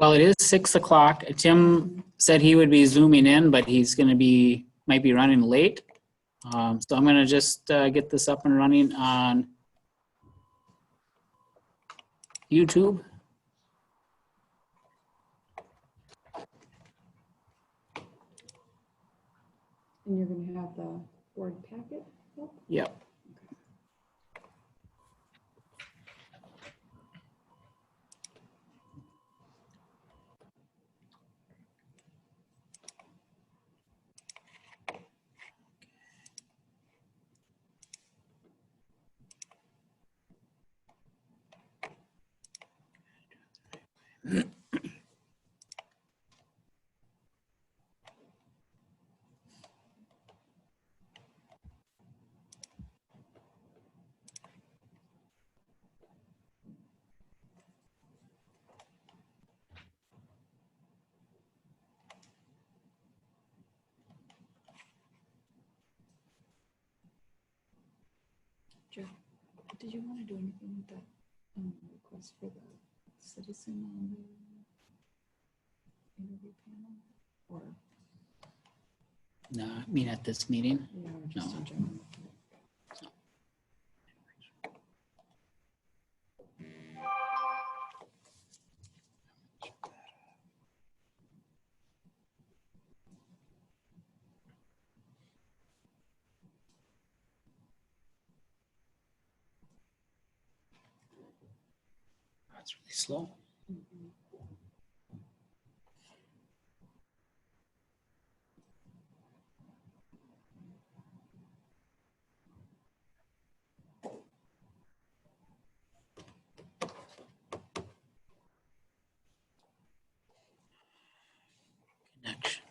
Well, it is 6 o'clock. Tim said he would be zooming in, but he's going to be, might be running late. So I'm going to just get this up and running on YouTube. And you're going to have the board packet up? Yep. Jeff, did you want to do anything with that request for the citizen on the interview panel? Or No, I mean at this meeting. yeah, or just No. in general? That's really slow. Connection.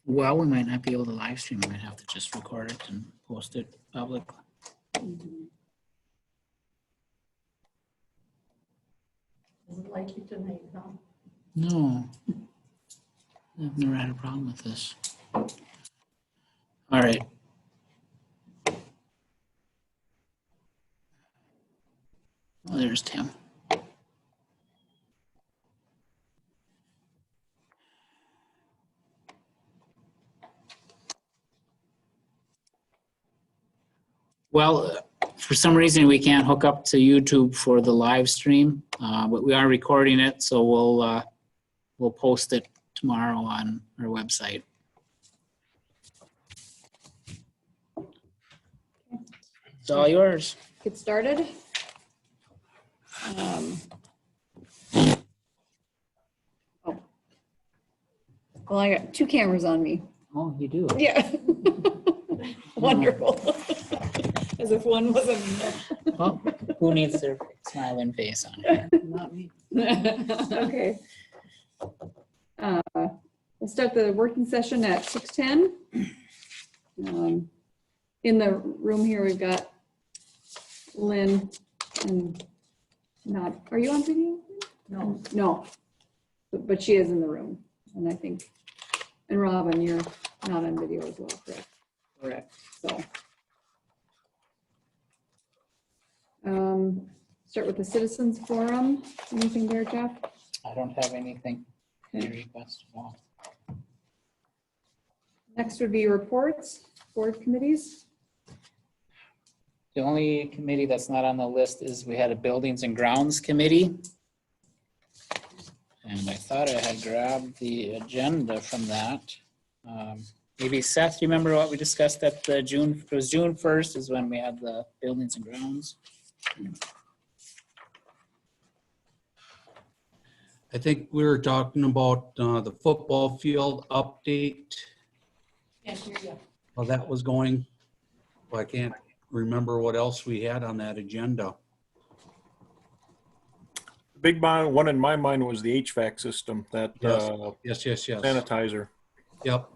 Well, we might not be able to live stream. We might have to just record it and post it publicly. Doesn't like you tonight, huh? No, I've never had a problem with this. All right. Oh, there's Tim. Well, for some reason, we can't hook up to YouTube for the live stream, but we are recording it, so we'll post it tomorrow on our website. It's all yours. Get started. Oh. Well, I got two cameras on me. Oh, you do? Yeah. Wonderful. As if one wasn't enough. Well, who needs their smiling face on it? Not me. Okay. We'll start the working session at 6:10. In the room here, we've got Lynn and not, are you on video? No. No, but she is in the room. And I think, and Robin, you're not on video as well, correct? Correct. So. Start with the citizens forum. Anything there, Jeff? I don't have anything to Okay. request at all. Next would be reports, board committees. The only committee that's not on the list is we had a buildings and grounds committee. And I thought I had grabbed the agenda from that. Maybe Seth, you remember what we discussed at the June, it was June 1st is when we had the buildings and grounds. I think we were talking about the football field update, Can't hear you. how that was going. Well, I can't remember what else we had on that agenda. The big one in my mind was the HVAC system, that Yes. Yes. sanitizer. Yep.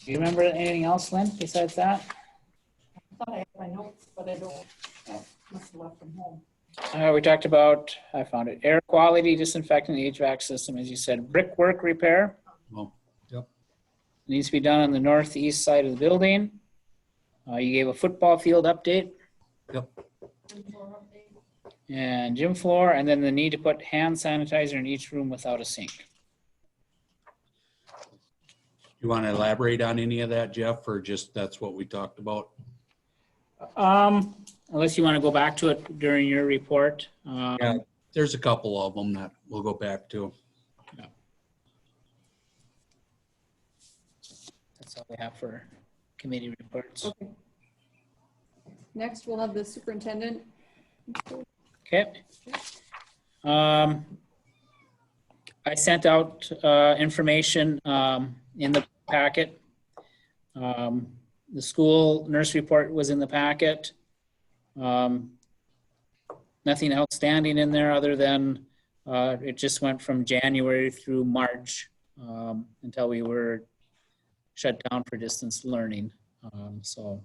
Do you remember anything else, Lynn, besides that? I thought I had my notes, but I don't. I must have left them home. We talked about, I found it, air quality, disinfecting the HVAC system, as you said, brickwork repair. Oh, yep. Needs to be done on the northeast side of the building. You gave a football field update Yep. and gym floor, and then the need to put hand sanitizer in each room without a sink. You want to elaborate on any of that, Jeff, or just that's what we talked about? Unless you want to go back to it during your report. Yeah, there's a couple of them that we'll go back to. That's all we have for committee reports. Okay. Next, we'll have the superintendent. Okay. I sent out information in the packet. The school nurse report was in the packet. Nothing outstanding in there other than it just went from January through March until we were shut down for distance learning. So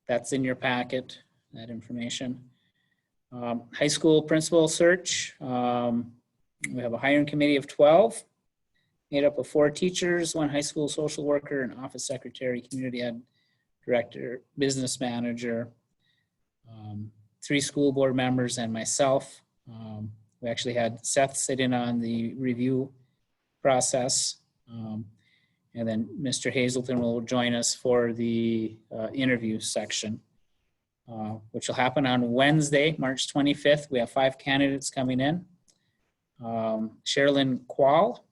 that's in your packet, that information. High school principal search. We have a hiring committee of 12, made up of 4 teachers, 1 high school social worker, an office secretary, community ed director, business manager, 3 school board members, and myself. We actually had Seth sit in on the review process. And then Mr. Hazelton will join us for the interview section, which will happen on Wednesday, March 25th. We have 5 candidates coming in. Sherilyn Quall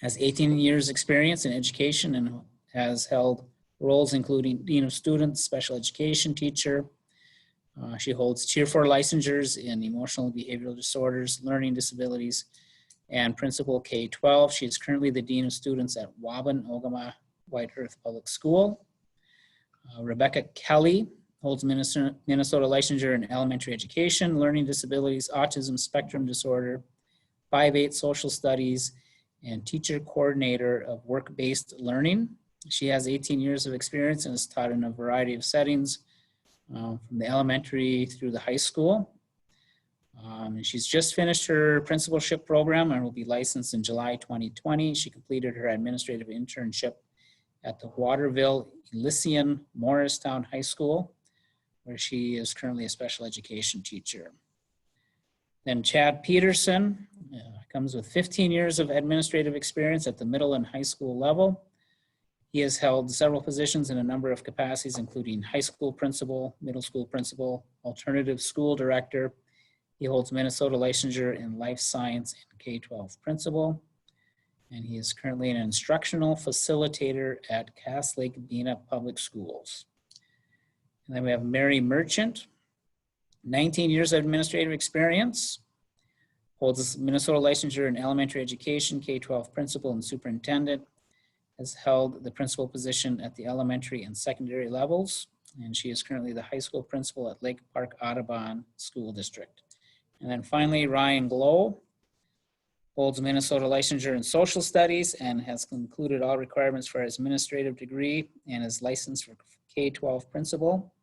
has 18 years experience in education and has held roles including Dean of Students, special education teacher. She holds Tier 4 licensures in emotional and behavioral disorders, learning disabilities, and Principal K-12. She is currently the Dean of Students at Waban Ogama White Earth Public School. Rebecca Kelly holds Minnesota licensure in elementary education, learning disabilities, autism spectrum disorder, 5/8 social studies, and teacher coordinator of work-based learning. She has 18 years of experience and has taught in a variety of settings from the elementary through the high school. And she's just finished her principalship program and will be licensed in July 2020. She completed her administrative internship at the Waterville Elysian Morristown High School, where she is currently a special education teacher. Then Chad Peterson comes with 15 years of administrative experience at the middle and high school level. He has held several positions in a number of capacities, including high school principal, middle school principal, alternative school director. He holds Minnesota licensure in life science and K-12 principal. And he is currently an instructional facilitator at Cass Lake Bena Public Schools. And then we have Mary Merchant, 19 years of administrative experience, holds Minnesota licensure in elementary education, K-12 principal and superintendent, has held the principal position at the elementary and secondary levels, and she is currently the high school principal at Lake Park Audubon School District. And then finally, Ryan Glow holds Minnesota licensure in social studies and has concluded all requirements for his administrative degree and is licensed for K-12 principal,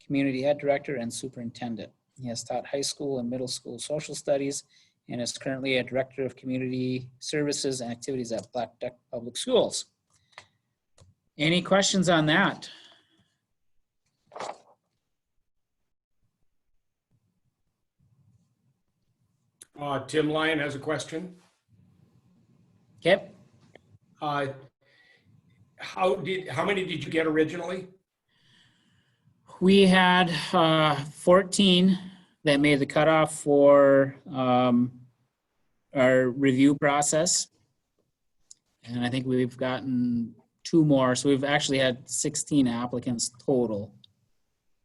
community ed director, and superintendent. He has taught high school and middle school social studies and is currently a director of community services and activities at Black Duck Public Schools. Any questions on that? Tim Lyon has a question. Okay. How many did you get originally? We had 14 that made the cutoff for our review process. And I think we've gotten 2 more. So we've actually had 16 applicants total.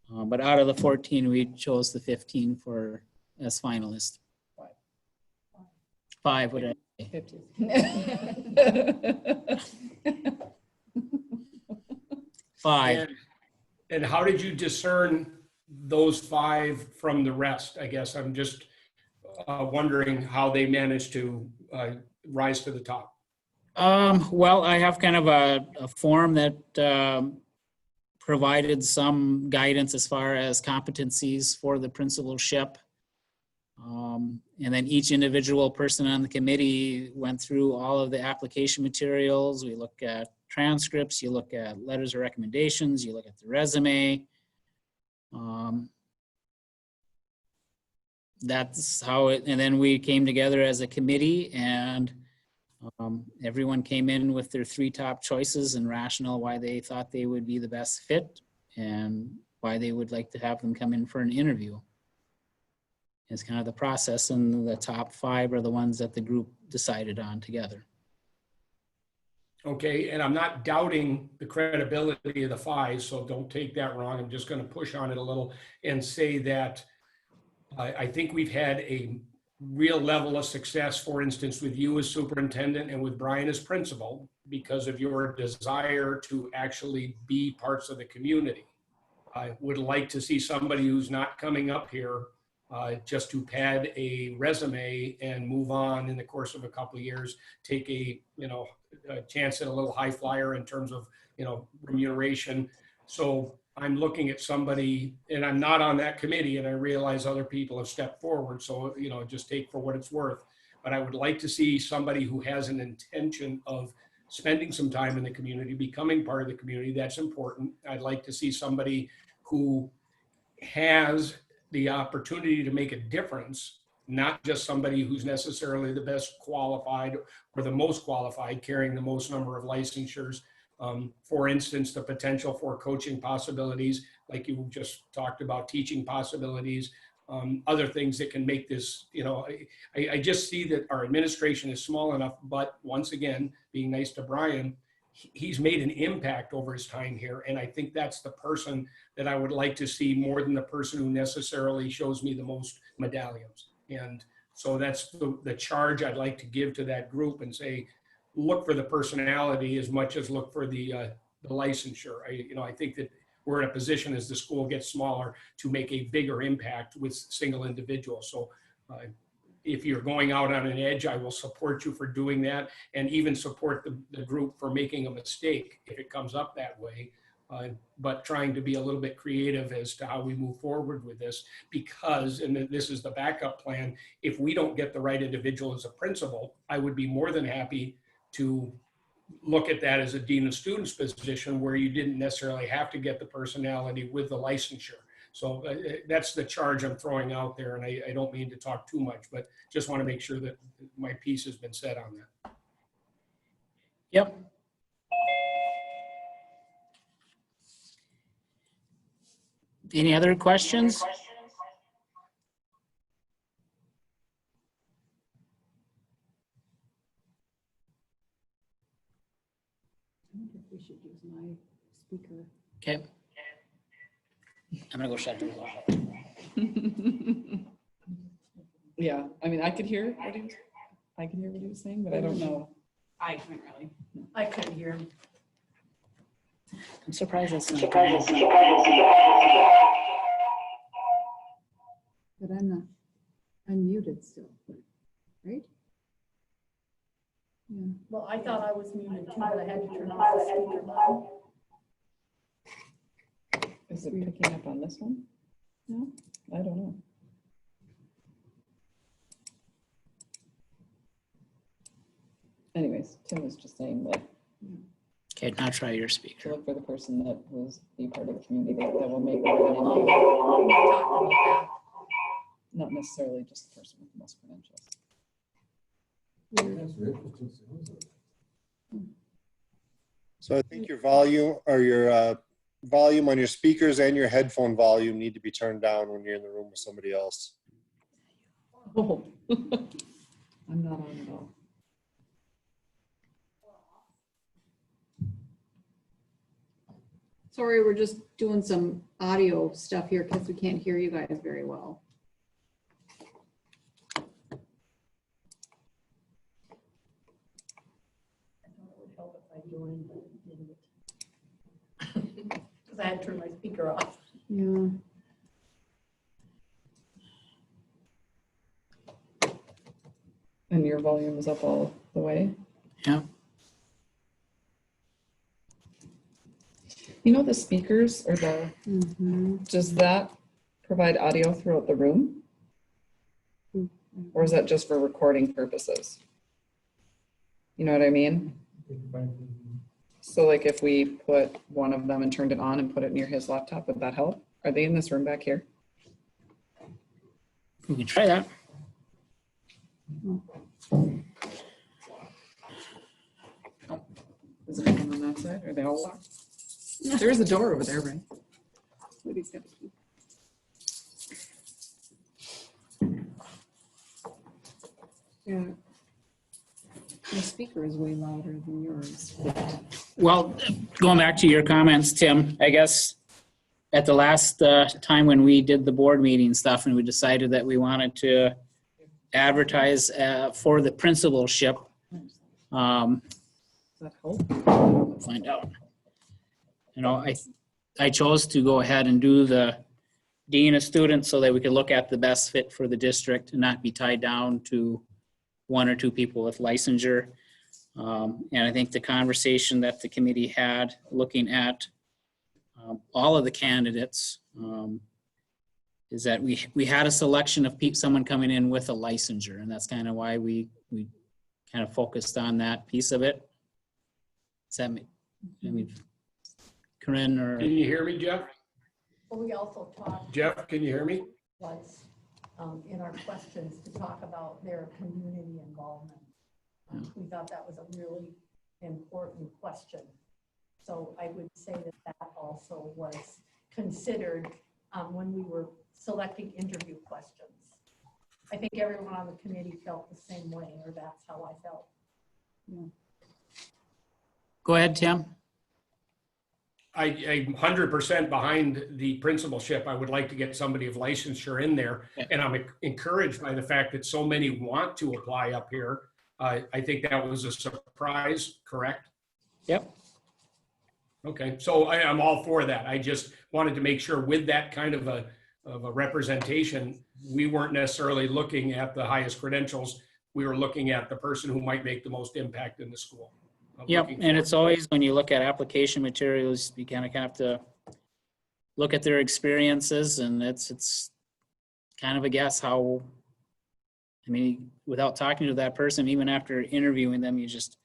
But out of the 14, we chose the 15 as finalists. 5, what did I say? 5. And how did you discern those 5 from the rest? I guess I'm just wondering how they managed to rise to the top. Well, I have kind of a form that provided some guidance as far as competencies for the principalship. And then each individual person on the committee went through all of the application materials. We look at transcripts, you look at letters of recommendations, you look at the resume. That's how it, and then we came together as a committee, and everyone came in with their 3 top choices and rationale why they thought they would be the best fit and why they would like to have them come in for an interview. It's kind of the process, and the top 5 are the ones that the group decided on together. Okay, and I'm not doubting the credibility of the 5, so don't take that wrong. I'm just going to push on it a little and say that I think we've had a real level of success, for instance, with you as superintendent and with Brian as principal, because of your desire to actually be parts of the community. I would like to see somebody who's not coming up here just to pad a resume and move on in the course of a couple of years, take a chance at a little high flyer in terms of remuneration. So I'm looking at somebody, and I'm not on that committee, and I realize other people have stepped forward, so just take for what it's worth. But I would like to see somebody who has an intention of spending some time in the community, becoming part of the community. That's important. I'd like to see somebody who has the opportunity to make a difference, not just somebody who's necessarily the best qualified or the most qualified, carrying the most number of licensures. For instance, the potential for coaching possibilities, like you just talked about, teaching possibilities, other things that can make this, I just see that our administration is small enough, but once again, being nice to Brian, he's made an impact over his time here. And I think that's the person that I would like to see more than the person who necessarily shows me the most medallions. And so that's the charge I'd like to give to that group and say, look for the personality as much as look for the licensure. I think that we're in a position as the school gets smaller to make a bigger impact with single individuals. So if you're going out on an edge, I will support you for doing that, and even support the group for making a mistake if it comes up that way. But trying to be a little bit creative as to how we move forward with this, because, and this is the backup plan, if we don't get the right individual as a principal, I would be more than happy to look at that as a dean of students position where you didn't necessarily have to get the personality with the licensure. So that's the charge I'm throwing out there, and I don't mean to talk too much, but just want to make sure that my piece has been said on that. Yep. Any other questions? I wonder if we should use my speaker. Okay. I'm gonna go shut it off. Yeah, I mean, I could hear what he was saying, but I don't know. I couldn't really. I couldn't hear him. I'm surprised that's not. But I'm not unmuted still, right? Yeah. Well, I thought I was muted too, but I had to turn off the speaker. Is it picking up on this one? No, I don't know. Anyways, Tim was just saying that Okay, now try your to speaker. look for the person that will be part of the community that will make a real impact. Not necessarily just the person with the most credentials. So I think your volume or your volume on your speakers and your headphone volume need to be turned down when you're in the room with somebody else. Oh. I'm not on at all. Sorry, we're just doing some audio stuff here because we can't hear you guys very well. I thought it would help if I joined, but it didn't. Because I had to turn my speaker off. Yeah. And your volume is up all the way. Yeah. You know, the speakers or the, Mhm. does that provide audio throughout the room? Or is that just for recording purposes? You know what I mean? So like if we put one of them and turned it on and put it near his laptop, would that help? Are they in this room back here? We can try that. Is there anyone on that side? Are they all locked? There is a door over there, right? What he's got to keep. Yeah. My speaker is way louder than yours. Well, going back to your comments, Tim, I guess at the last time when we did the board meeting stuff and we decided that we wanted to advertise for the principalship, Does that help? we'll find out. You know, I chose to go ahead and do the dean of students so that we could look at the best fit for the district and not be tied down to one or two people with licensure. And I think the conversation that the committee had looking at all of the candidates is that we had a selection of someone coming in with a licensure, and that's kind of why we kind of focused on that piece of it. Does that make, I mean, Corinne or? Can you hear me, Jeff? But we also talked. Jeff, can you hear me? Was in our questions to talk about their community involvement. We thought that was a really important question. So I would say that that also was considered when we were selecting interview questions. I think everyone on the committee felt the same way, or that's how I felt. Yeah. Go ahead, Tim. I'm 100% behind the principalship. I would like to get somebody of licensure in there. And I'm encouraged by the fact that so many want to apply up here. I think that was a surprise, correct? Yep. Okay, so I'm all for that. I just wanted to make sure with that kind of a representation, we weren't necessarily looking at the highest credentials. We were looking at the person who might make the most impact in the school. I'm Yep, looking and forward it's always, when you look at application materials, you kind of have to look at their experiences, and it's kind of a guess how, I mean, without talking to that person, even after interviewing them, you just,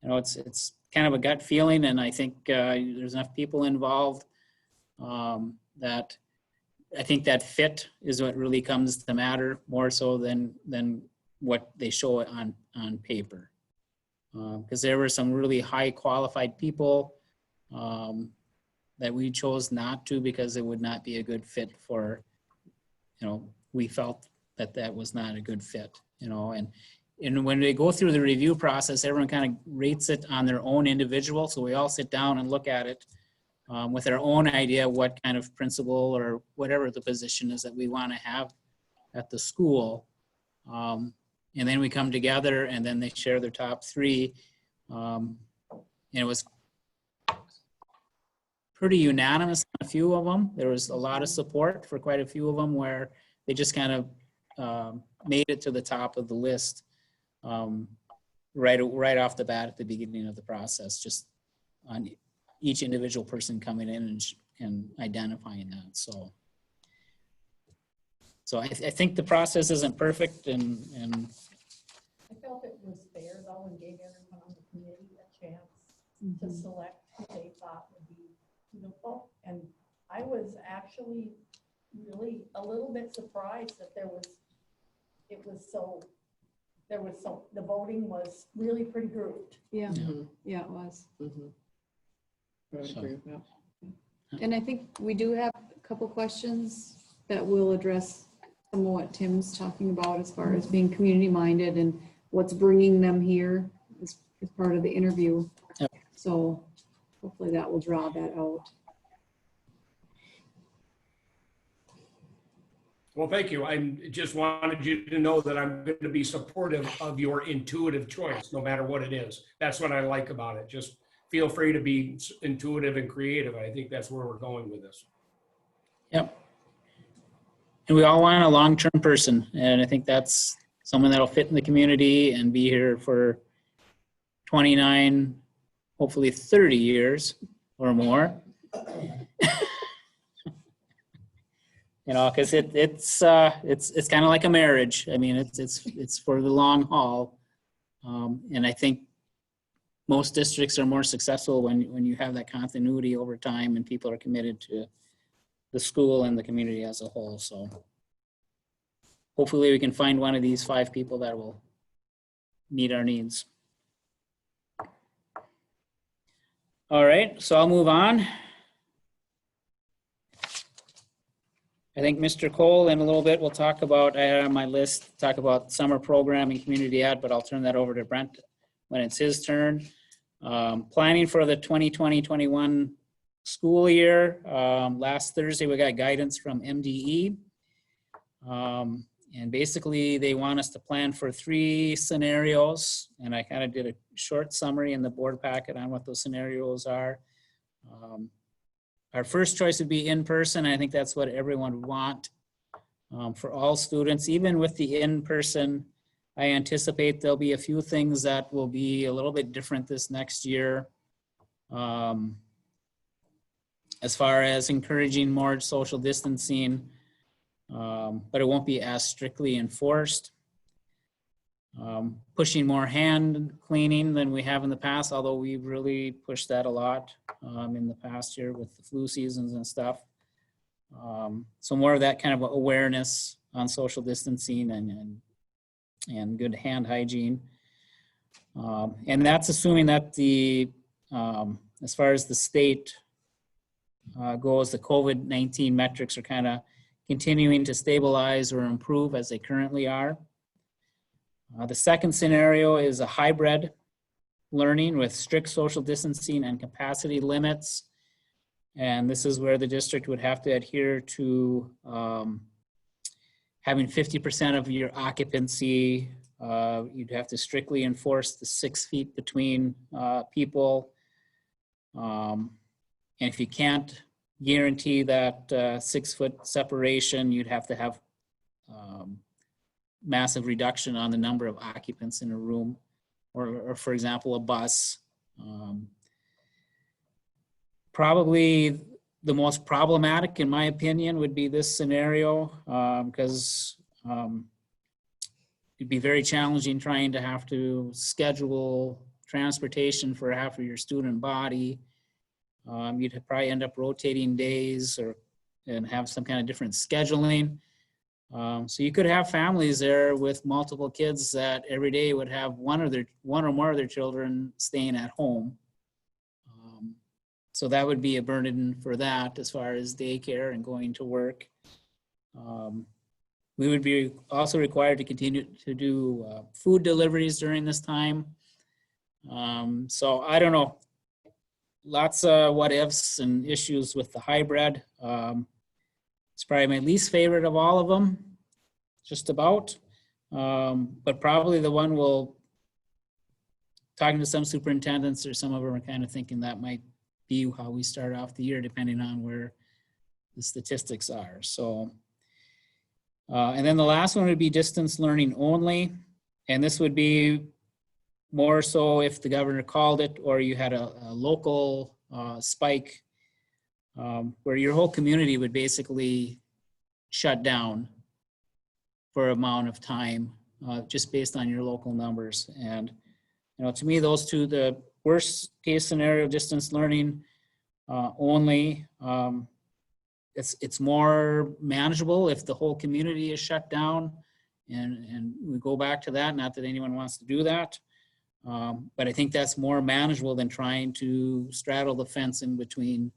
you know, it's kind of a gut feeling, and I think there's enough people involved that I think that fit is what really comes to matter more so than what they show on paper. Because there were some really high qualified people that we chose not to because it would not be a good fit for, you know, we felt that was not a good fit, you know, and when they go through the review process, everyone kind of rates it on their own individual. So we all sit down and look at it with our own idea what kind of principal or whatever the position is that we want to have at the school. And then we come together and then they share their top three. And it was pretty unanimous on a few of them. There was a lot of support for quite a few of them where they just kind of made it to the top of the list right off the bat at the beginning of the process, just on each individual person coming in and identifying that. So I think the process isn't perfect, and I felt it was fair though and gave everyone on the committee a chance to select who they thought would be suitable. And I was actually really a little bit surprised that the voting was really pretty grouped. Yeah, Mhm. yeah, it was. Mhm. I would agree with that. And I think we do have a couple questions that will address some of what Tim's talking about as far as being community-minded and what's bringing them here as part of the interview. Yep. So hopefully that will draw that out. Well, thank you. I just wanted you to know that I'm going to be supportive of your intuitive choice, no matter what it is. That's what I like about it. Just feel free to be intuitive and creative. I think that's where we're going with this. Yep. And we all want a long-term person, and I think that's someone that'll fit in the community and be here for 29, hopefully 30 years or more. You know, because it's kind of like a marriage. I mean, it's for the long haul, and I think most districts are more successful when you have that continuity over time and people are committed to the school and the community as a whole. So hopefully we can find one of these 5 people that will meet our needs. All right, so I'll move on. I think Mr. Cole in a little bit will talk about, I had on my list, talk about summer programming, community ed, but I'll turn that over to Brent when it's his turn. Planning for the 2020-21 school year. Last Thursday, we got guidance from MDE. And basically they want us to plan for 3 scenarios. And I kind of did a short summary in the board packet on what those scenarios are. Our first choice would be in person. I think that's what everyone would want for all students. Even with the in person, I anticipate there'll be a few things that will be a little bit different this next year. As far as encouraging more social distancing, but it won't be as strictly enforced. Pushing more hand cleaning than we have in the past, although we've really pushed that a lot in the past year with the flu seasons and stuff. So more of that kind of awareness on social distancing and good hand hygiene. And that's assuming that the, as far as the state goes, the COVID-19 metrics are kind of continuing to stabilize or improve as they currently are. The second scenario is a hybrid learning with strict social distancing and capacity limits. And this is where the district would have to adhere to having 50% of your occupancy. You'd have to strictly enforce the 6 feet between people. And if you can't guarantee that 6 foot separation, you'd have to have massive reduction on the number of occupants in a room, or for example, a bus. Probably the most problematic, in my opinion, would be this scenario, because it'd be very challenging trying to have to schedule transportation for half of your student body. You'd probably end up rotating days and have some kind of different scheduling. So you could have families there with multiple kids that every day would have one or more of their children staying at home. So that would be a burden for that as far as daycare and going to work. We would be also required to continue to do food deliveries during this time. So I don't know. Lots of what ifs and issues with the hybrid. It's probably my least favorite of all of them, just about. But probably the one talking to some superintendents or some of them are kind of thinking that might be how we start off the year, depending on where the statistics are. So, and then the last one would be distance learning only. And this would be more so if the governor called it, or you had a local spike where your whole community would basically shut down for an amount of time, just based on your local numbers. And, you know, to me, those two, the worst case scenario, distance learning only, it's more manageable if the whole community is shut down. And we go back to that, not that anyone wants to do that. But I think that's more manageable than trying to straddle the fence in between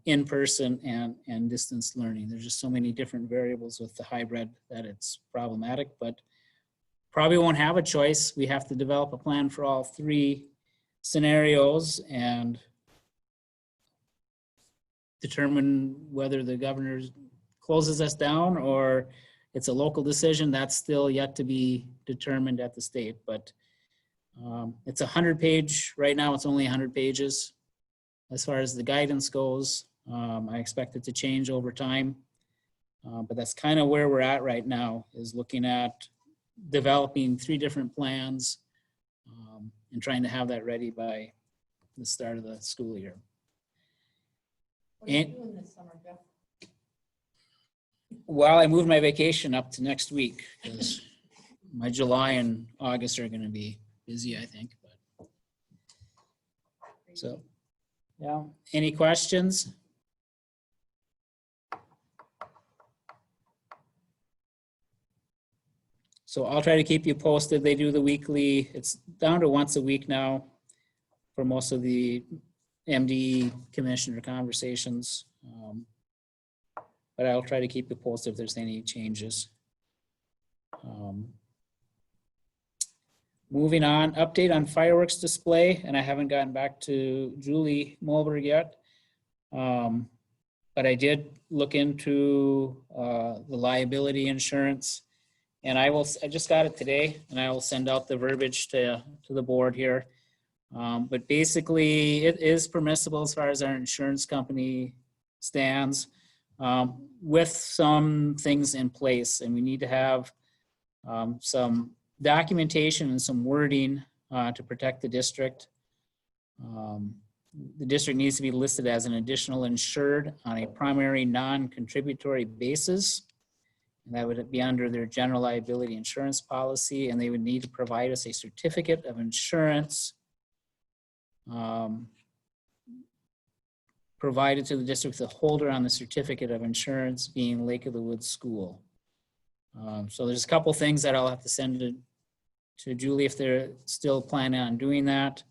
in-person and distance learning. There's just so many different variables with the hybrid that it's problematic, but probably won't have a choice. We have to develop a plan for all 3 scenarios and determine whether the governor's closes us down or it's a local decision, that's still yet to be determined at the state. But it's a 100-page, right now it's only 100 pages. As far as the guidance goes, I expect it to change over time. But that's kind of where we're at right now, is looking at developing 3 different plans and trying to have that ready by the start of the school year. What are you And- doing this summer, Jeff? Well, I moved my vacation up to next week because my July and August are going to be busy, I think. But so, yeah. Any questions? So I'll try to keep you posted. They do the weekly. It's down to once a week now for most of the MD commissioner conversations. But I'll try to keep you posted if there's any changes. Moving on, update on fireworks display, and I haven't gotten back to Julie Mulberg yet. But I did look into the liability insurance, and I just got it today, and I will send out the verbiage to the board here. But basically, it is permissible as far as our insurance company stands, with some things in place, and we need to have some documentation and some wording to protect the district. The district needs to be listed as an additional insured on a primary non-contributory basis. And that would be under their general liability insurance policy, and they would need to provide us a certificate of insurance provided to the district, the holder on the certificate of insurance being Lake of the Woods School. So there's a couple things that I'll have to send to Julie if they're still planning on doing that.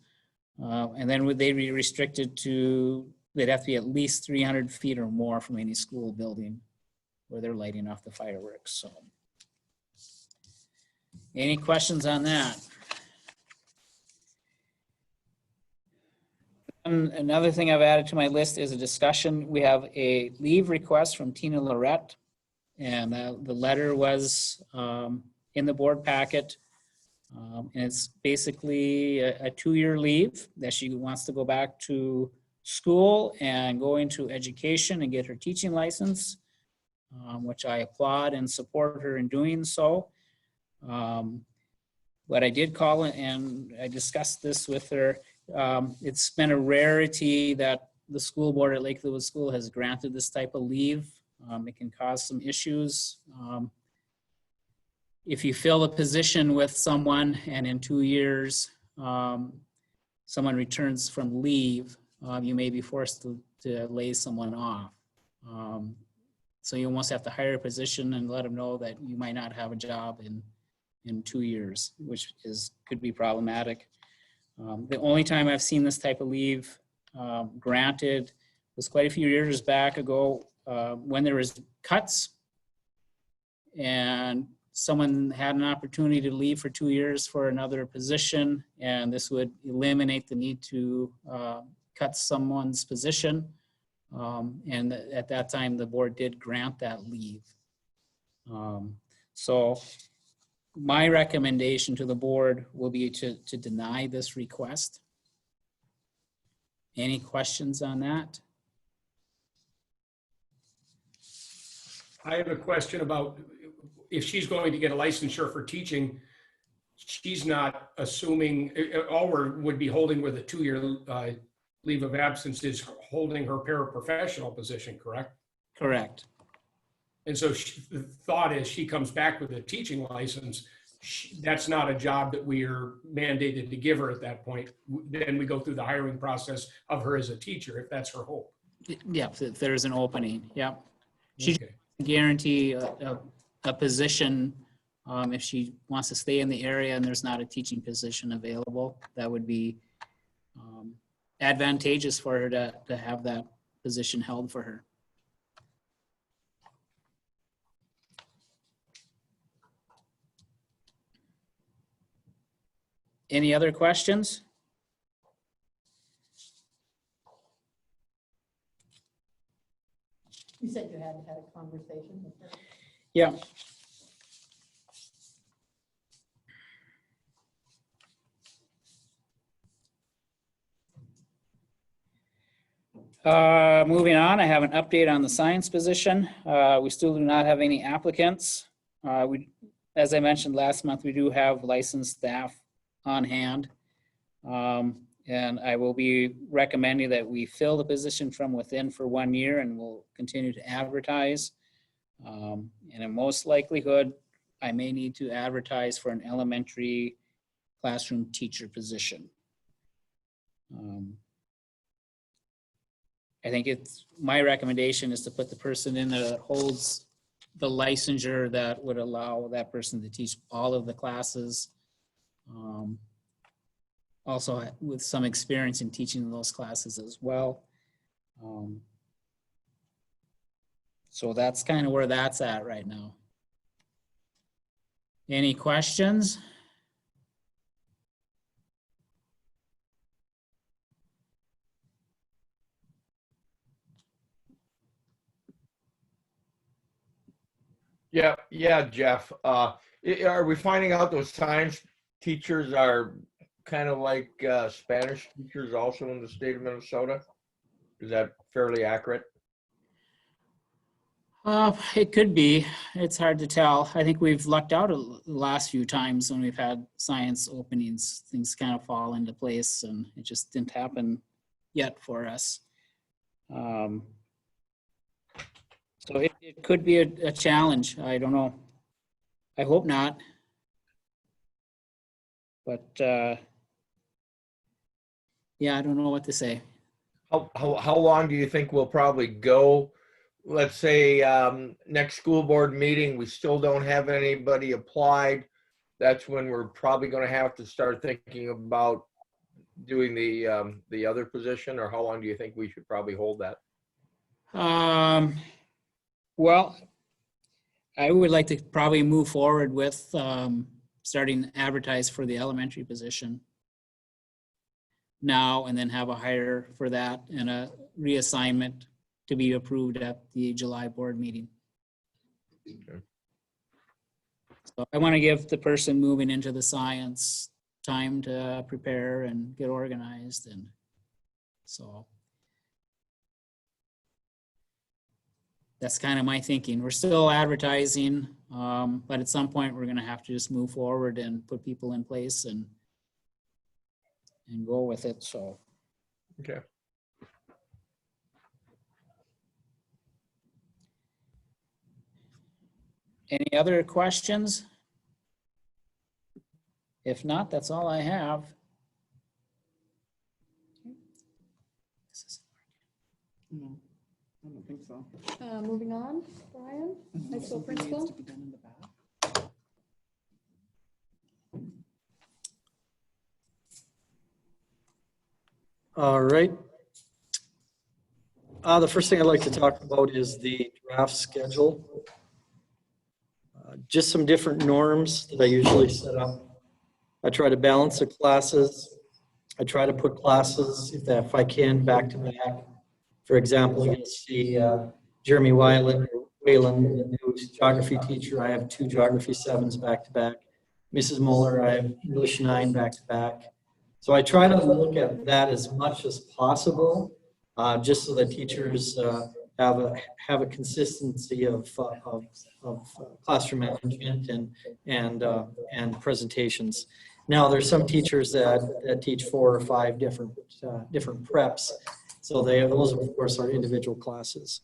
And then would they be restricted to, they'd have to be at least 300 feet or more from any school building where they're lighting off the fireworks. So any questions on that? Another thing I've added to my list is a discussion. We have a leave request from Tina Lorette, and the letter was in the board packet. And it's basically a 2-year leave that she wants to go back to school and go into education and get her teaching license, which I applaud and support her in doing so. But I did call and I discussed this with her. It's been a rarity that the school board at Lake of the Woods School has granted this type of leave. It can cause some issues. If you fill a position with someone and in 2 years, someone returns from leave, you may be forced to lay someone off. So you almost have to hire a position and let them know that you might not have a job in 2 years, which could be problematic. The only time I've seen this type of leave granted was quite a few years back ago when there was cuts and someone had an opportunity to leave for 2 years for another position, and this would eliminate the need to cut someone's position. And at that time, the board did grant that leave. So my recommendation to the board will be to deny this request. Any questions on that? I have a question about if she's going to get a licensure for teaching, she's not assuming, all would be holding with a 2-year leave of absence is holding her paraprofessional position, correct? Correct. And so the thought is she comes back with a teaching license. That's not a job that we are mandated to give her at that point. Then we go through the hiring process of her as a teacher, if that's her hope. Yeah, if there's an opening, yeah. She Okay. guarantee a position if she wants to stay in the area and there's not a teaching position available. That would be advantageous for her to have that position held for her. Any other questions? You said you had had a conversation with her. Yeah. Moving on, I have an update on the science position. We still do not have any applicants. As I mentioned last month, we do have licensed staff on hand. And I will be recommending that we fill the position from within for 1 year, and we'll continue to advertise. And in most likelihood, I may need to advertise for an elementary classroom teacher position. I think my recommendation is to put the person in there that holds the licensure that would allow that person to teach all of the classes. Also with some experience in teaching those classes as well. So that's kind of where that's at right now. Any questions? Yeah, Jeff. Are we finding out those science teachers are kind of like Spanish teachers also in the state of Minnesota? Is that fairly accurate? It could be. It's hard to tell. I think we've lucked out the last few times when we've had science openings. Things kind of fall into place, and it just didn't happen yet for us. So it could be a challenge. I don't know. I hope not. But yeah, I don't know what to say. How long do you think we'll probably go? Let's say next school board meeting, we still don't have anybody applied. That's when we're probably going to have to start thinking about doing the other position, or how long do you think we should probably hold that? Well, I would like to probably move forward with starting to advertise for the elementary position now, and then have a hire for that and a reassignment to be approved at the July board meeting. Okay. So I want to give the person moving into the science time to prepare and get organized, and so that's kind of my thinking. We're still advertising, but at some point we're going to have to just move forward and put people in place and go with it. So, Okay. any other questions? If not, that's all I have. No, I don't think so. Moving on, Brian, high school principal. All right. The first thing I'd like to talk about is the draft schedule. Just some different norms that I usually set up. I try to balance the classes. I try to put classes, if I can, back to back. For example, you'll see Jeremy Whalen, the new geography teacher. I have 2 geography 7s back to back. Mrs. Mueller, I have English 9 back to back. So I try to look at that as much as possible, just so that teachers have a consistency of classroom management and presentations. Now, there's some teachers that teach 4 or 5 different preps, so those of course are individual classes.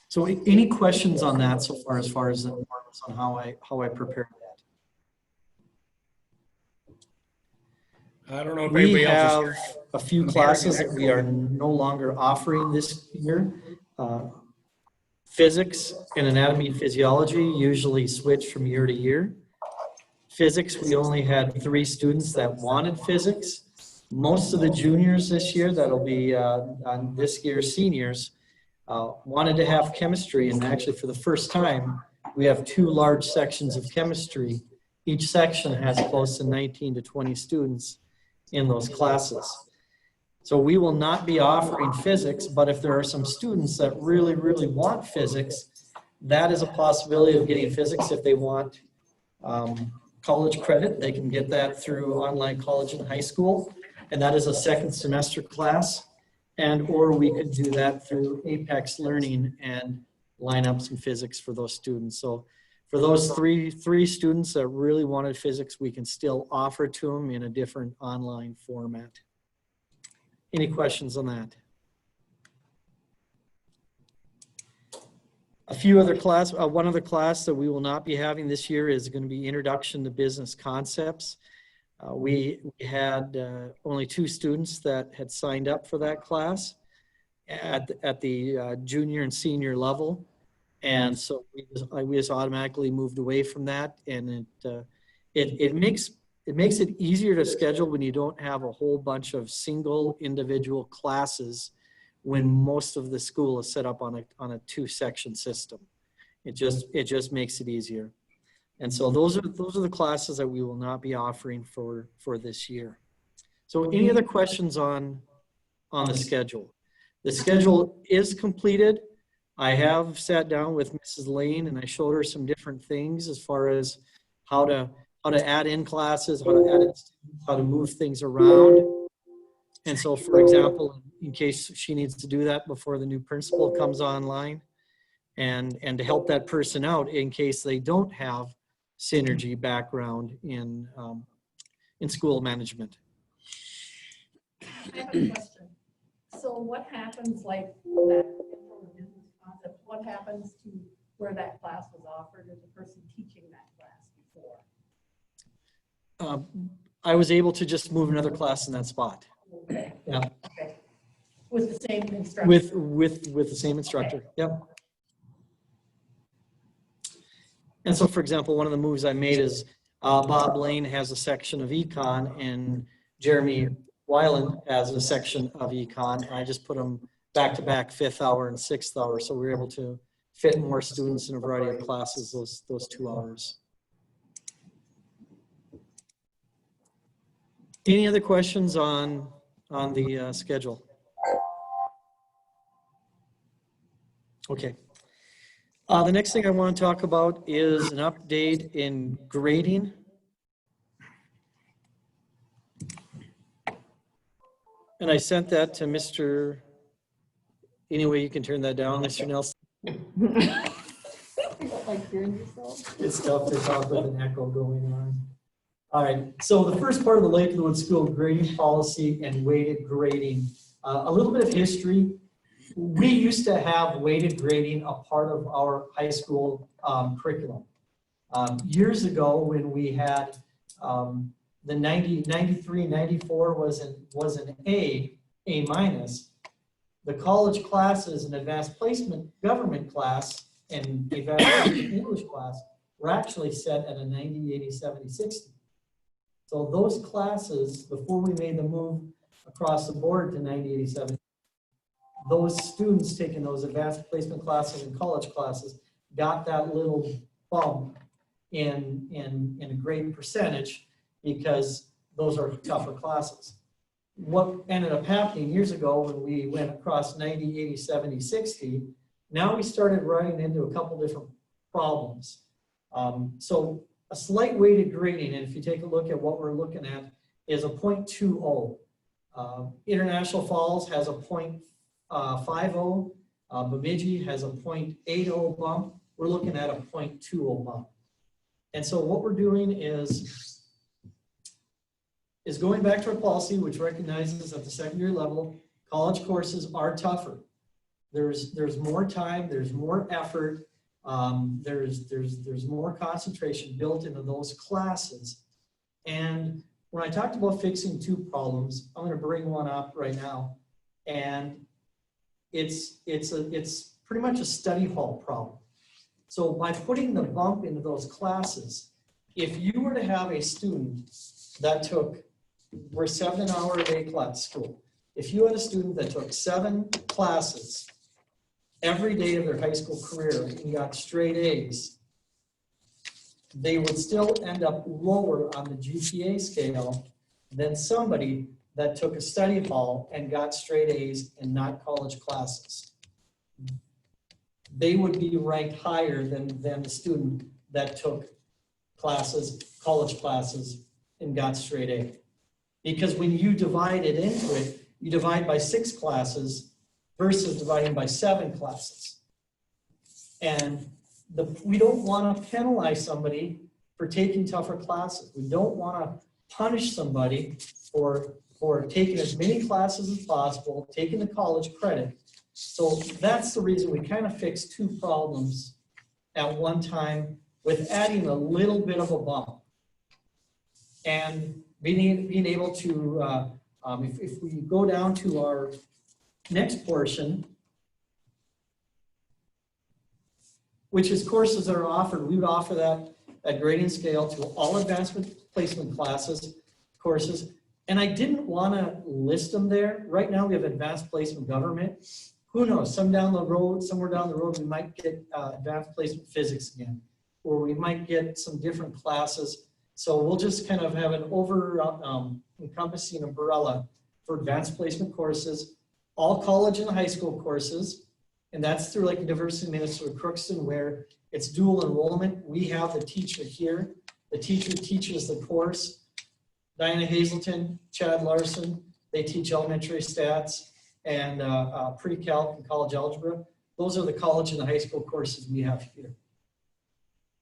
So any questions on that so far as the norms on how I prepare that? I don't know if We anybody else have is. a few classes that we are no longer offering this year. Physics and anatomy and physiology usually switch from year to year. Physics, we only had 3 students that wanted physics. Most of the juniors this year, that'll be on this year's seniors, wanted to have chemistry, and actually for the first time, we have 2 large sections of chemistry. Each section has close to 19 to 20 students in those classes. So we will not be offering physics, but if there are some students that really, really want physics, that is a possibility of getting physics if they want college credit. They can get that through online college and high school, and that is a second semester class. And or we could do that through Apex Learning and line up some physics for those students. So for those three students that really wanted physics, we can still offer to them in a different online format. Any questions on that? A few other class, one other class that we will not be having this year is going to be Introduction to Business Concepts. We had only 2 students that had signed up for that class at the junior and senior level. And so we just automatically moved away from that. And it makes it easier to schedule when you don't have a whole bunch of single individual classes when most of the school is set up on a 2-section system. It just makes it easier. And so those are the classes that we will not be offering for this year. So any other questions on the schedule? The schedule is completed. I have sat down with Mrs. Lane and I showed her some different things as far as how to add in classes, how to add in students, how to move things around. And so, for example, in case she needs to do that before the new principal comes online, and to help that person out in case they don't have synergy background in school management. I have a question. So what happens like that business concept? What happens to where that class was offered as the person teaching that class before? I was able to just move another class in that spot. Okay. Yeah. Okay. With the same instructor? With the same instructor. Okay. Yep. And so, for example, one of the moves I made is Bob Lane has a section of econ and Jeremy Weiland has a section of econ. I just put them back to back, 5th hour and 6th hour. So we were able to fit more students in a variety of classes those 2 hours. Any other questions on the schedule? Okay. The next thing I want to talk about is an update in grading. And I sent that to Mr. Anyway, you can turn that down, Mr. Nelson. Like hearing yourself. It's tough to talk with an echo going on. All right, so the first part of the Lakewood School grading policy and weighted grading. A little bit of history. We used to have weighted grading a part of our high school curriculum. Years ago when we had the 93, 94 was an A minus. The college classes and advanced placement government class and advanced placement English class were actually set at a 90, 80, 70, 60. So those classes, before we made the move across the board to 90, 80, 70, those students taking those advanced placement classes and college classes got that little bump in a grade percentage because those are tougher classes. What ended up happening years ago when we went across 90, 80, 70, 60, now we started running into a couple different problems. So a slight weighted grading, and if you take a look at what we're looking at, is a 0.20. International Falls has a 0.50. Bemidji has a 0.80 bump. We're looking at a 0.20 bump. And so what we're doing is going back to our policy, which recognizes at the secondary level, college courses are tougher. There's more time, there's more effort, there's more concentration built into those classes. And when I talked about fixing 2 problems, I'm going to bring one up right now, and it's pretty much a study hall problem. So by putting the bump into those classes, if you were to have a student that we're 7-hour-a-day class school. If you had a student that took 7 classes every day of their high school career and got straight A's, they would still end up lower on the GPA scale than somebody that took a study hall and got straight A's and not college classes, they would be ranked higher than the student that took classes, college classes, and got straight A. Because when you divide it into it, you divide by 6 classes versus dividing by 7 classes. And we don't want to penalize somebody for taking tougher classes. We don't want to punish somebody for taking as many classes as possible, taking the college credit. So that's the reason we kind of fixed 2 problems at one time with adding a little bit of a bump. And being able to, if we go down to our next portion, which is courses that are offered, we would offer that at grading scale to all advancement placement classes, courses. And I didn't want to list them there. Right now we have advanced placement government. Who knows, somewhere down the road, we might get advanced placement physics again, or we might get some different classes. So we'll just kind of have an encompassing umbrella for advanced placement courses, all college and high school courses. And that's through like University of Minnesota Crookston, where it's dual enrollment. We have the teacher here. The teacher teaches the course. Diana Hazelton, Chad Larson, they teach elementary stats and pre-calc and college algebra. Those are the college and the high school courses we have here.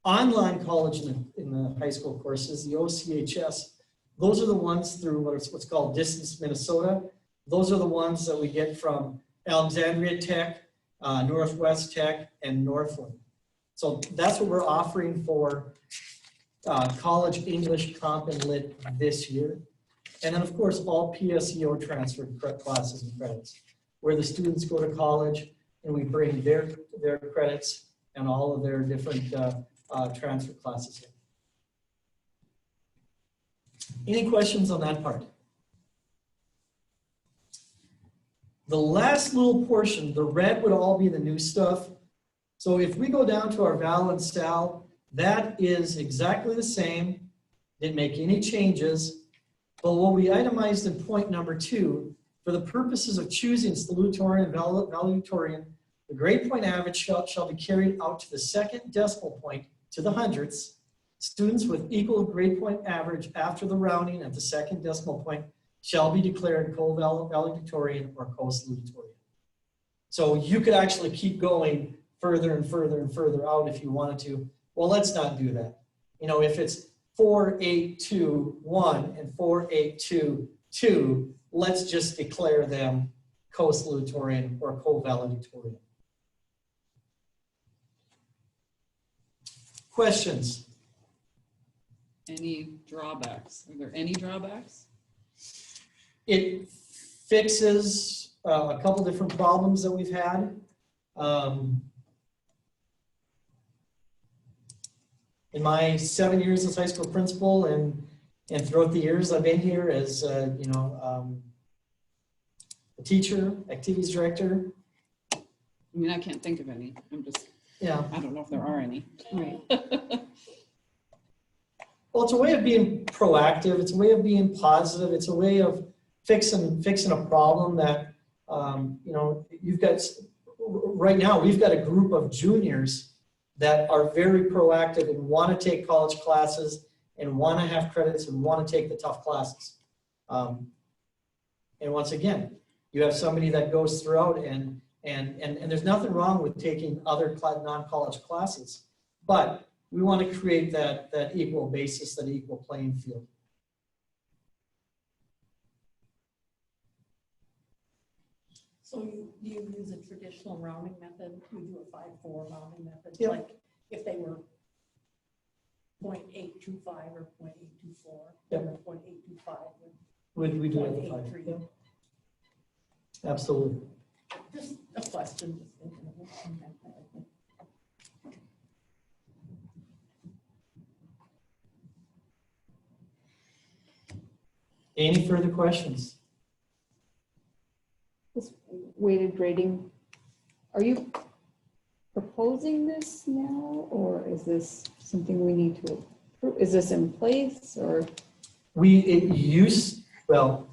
Online college in the high school courses, the OCHS, those are the ones through what's called Distance Minnesota. Those are the ones that we get from Alexandria Tech, Northwest Tech, and Northland. So that's what we're offering for college English, Comp, and Lit this year. And then of course, all PSEO transferred classes and credits, where the students go to college and we bring their credits and all of their different transfer classes in. Any questions on that part? The last little portion, the red would all be the new stuff. So if we go down to our Val and Sal, that is exactly the same. Didn't make any changes. But what we itemized in point number 2, for the purposes of choosing salutatorian and valedictorian, the grade point average shall be carried out to the 2nd decimal point to the hundredths. Students with equal grade point average after the rounding at the 2nd decimal point shall be declared co-valedictorian or co-salutatorian. So you could actually keep going further and further and further out if you wanted to. Well, let's not do that. You know, if it's 4-8-2-1 and 4-8-2-2, let's just declare them co-salutatorian or co-valedictorian. Questions? Any drawbacks? Are there any drawbacks? It fixes a couple different problems that we've had. In my 7 years as high school principal and throughout the years I've been here as a teacher, activities director. I mean, I can't think of any. I'm just, Yeah. I don't know if there are any. Right. Well, it's a way of being proactive. It's a way of being positive. It's a way of fixing a problem that, you've got, right now, we've got a group of juniors that are very proactive and want to take college classes and want to have credits and want to take the tough classes. And once again, you have somebody that goes throughout and there's nothing wrong with taking other non-college classes, but we want to create that equal basis, that equal playing field. So you use a traditional rounding method? You do a 5-4 rounding method? Yep. Like if they were 0.825 or 0.824, Yep. or 0.825 We do have the 5. 0.83. Yeah. Absolutely. Just a question, just thinking of it. Any further questions? This weighted grading, are you proposing this now, or is this something we need to approve? Is this in place, or? Well,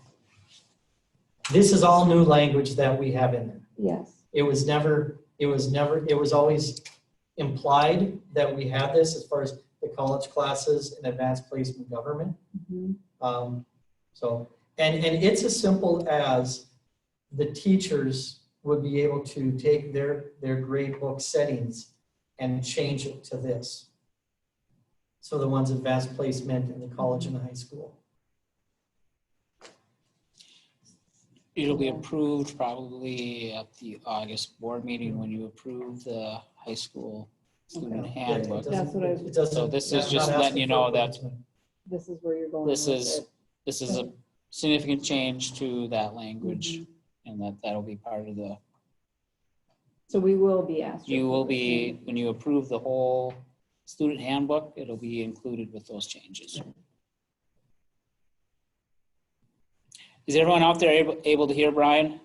This is all new language that we have in there. Yes. It was always implied that we had this as far as the college classes and advanced placement government. Mhm. And it's as simple as the teachers would be able to take their grade book settings and change it to this. So the ones advanced placement in the college and the high school. It'll be approved probably at the August board meeting when you approve the high school student Okay. handbook. That's what I- It doesn't- So this is that's just not letting you asking know for that replacement. This is where you're going. this with is, it. this is a significant change to that language, Mm-hmm. and that'll be part of the, So we will be asked. to you will approve it. be, when you approve the whole student handbook, it'll be included with those changes. Is everyone out there able to hear Brian?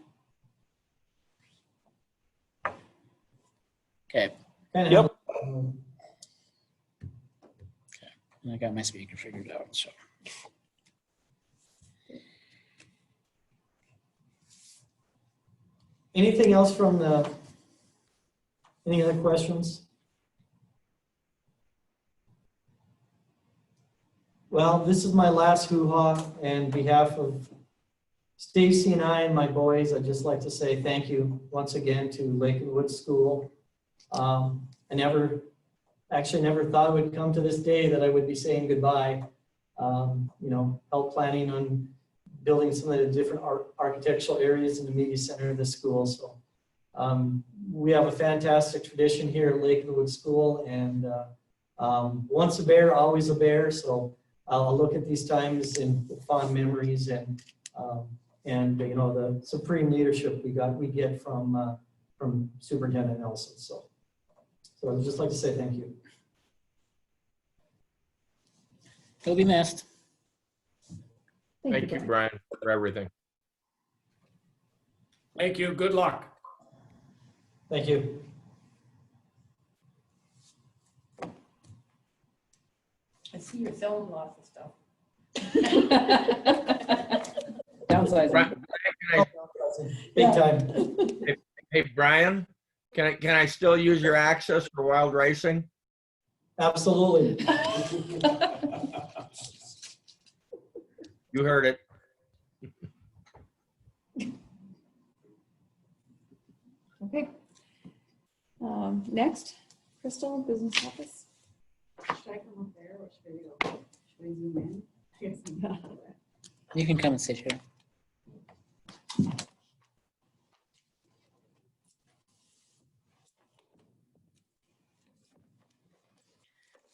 Okay, Yep. I got my speaker figured out, so. Anything else from any other questions? Well, this is my last hoo-ha, and on behalf of Stacy and I and my boys, I'd just like to say thank you once again to Lakeland Woods School. I never thought it would come to this day that I would be saying goodbye. Help planning on building some of the different architectural areas in the media center of the school. So we have a fantastic tradition here at Lakeland Woods School, and once a bear, always a bear. So I'll look at these times in fond memories, and the supreme leadership we get from Superintendent Nelson. So I'd just like to say thank you. He'll be missed. Thank you, Brian, for everything. Thank you. Good luck. Thank you. I see you're selling lots of stuff. Downsizing. Brian, Big time. hey, Brian, can I still use your access for wild racing? Absolutely. You heard it. Okay. Next, Crystal, business office. Should I come up there or should we zoom in? You can come and sit here.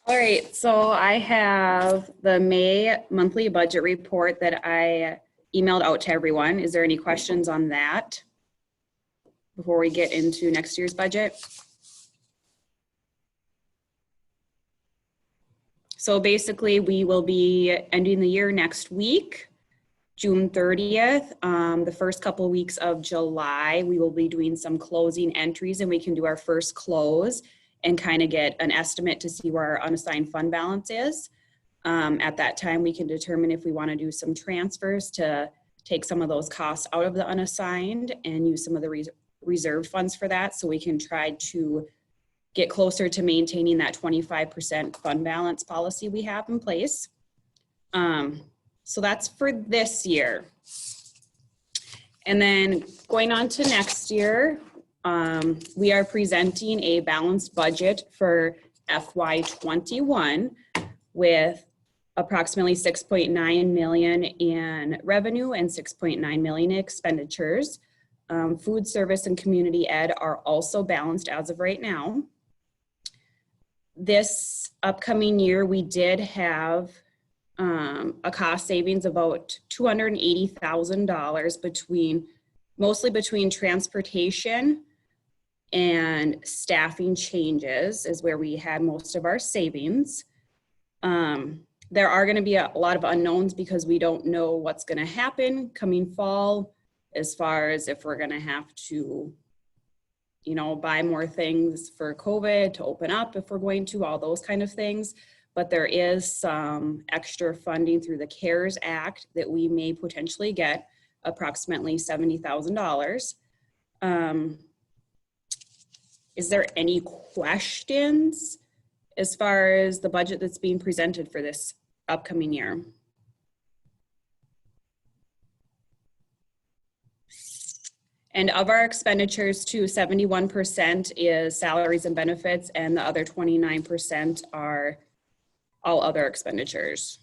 All right, so I have the May monthly budget report that I emailed out to everyone. Is there any questions on that before we get into next year's budget? So basically, we will be ending the year next week, June 30th. The first couple of weeks of July, we will be doing some closing entries, and we can do our first close and kind of get an estimate to see where our unassigned fund balance is. At that time, we can determine if we want to do some transfers to take some of those costs out of the unassigned and use some of the reserved funds for that, so we can try to get closer to maintaining that 25% fund balance policy we have in place. So that's for this year. And then going on to next year, we are presenting a balanced budget for FY21 with approximately 6.9 million in revenue and 6.9 million in expenditures. Food service and community ed are also balanced as of right now. This upcoming year, we did have a cost savings of about $280,000 mostly between transportation and staffing changes is where we had most of our savings. There are going to be a lot of unknowns because we don't know what's going to happen coming fall, as far as if we're going to have to, buy more things for COVID to open up, if we're going to, all those kind of things. But there is some extra funding through the CARES Act that we may potentially get. approximately $70,000. Is there any questions as far as the budget that's being presented for this upcoming year? And of our expenditures too, 71% is salaries and benefits, and the other 29% are all other expenditures.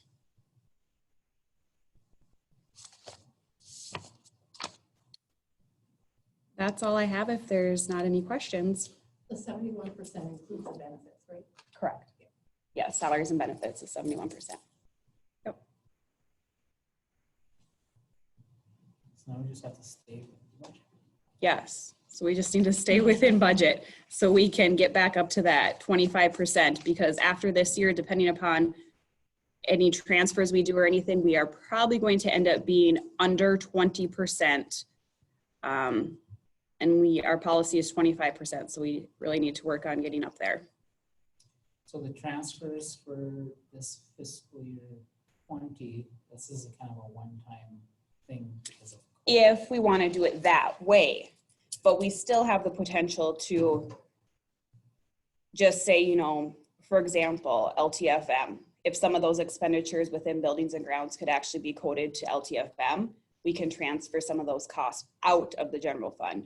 That's all I have if there's not any questions. The 71% includes the benefits, right? Correct. Yeah, salaries and benefits is 71%. Yep. So now we just have to stay with the budget. Yes, so we just need to stay within budget so we can get back up to that 25%, because after this year, depending upon any transfers we do or anything, we are probably going to end up being under 20%. And our policy is 25%, so we really need to work on getting up there. So the transfers for this fiscal year 20, this is a kind of a one-time thing because of. If we want to do it that way, but we still have the potential to just say, you know, for example, LTFM, if some of those expenditures within buildings and grounds could actually be coded to LTFM, we can transfer some of those costs out of the general fund.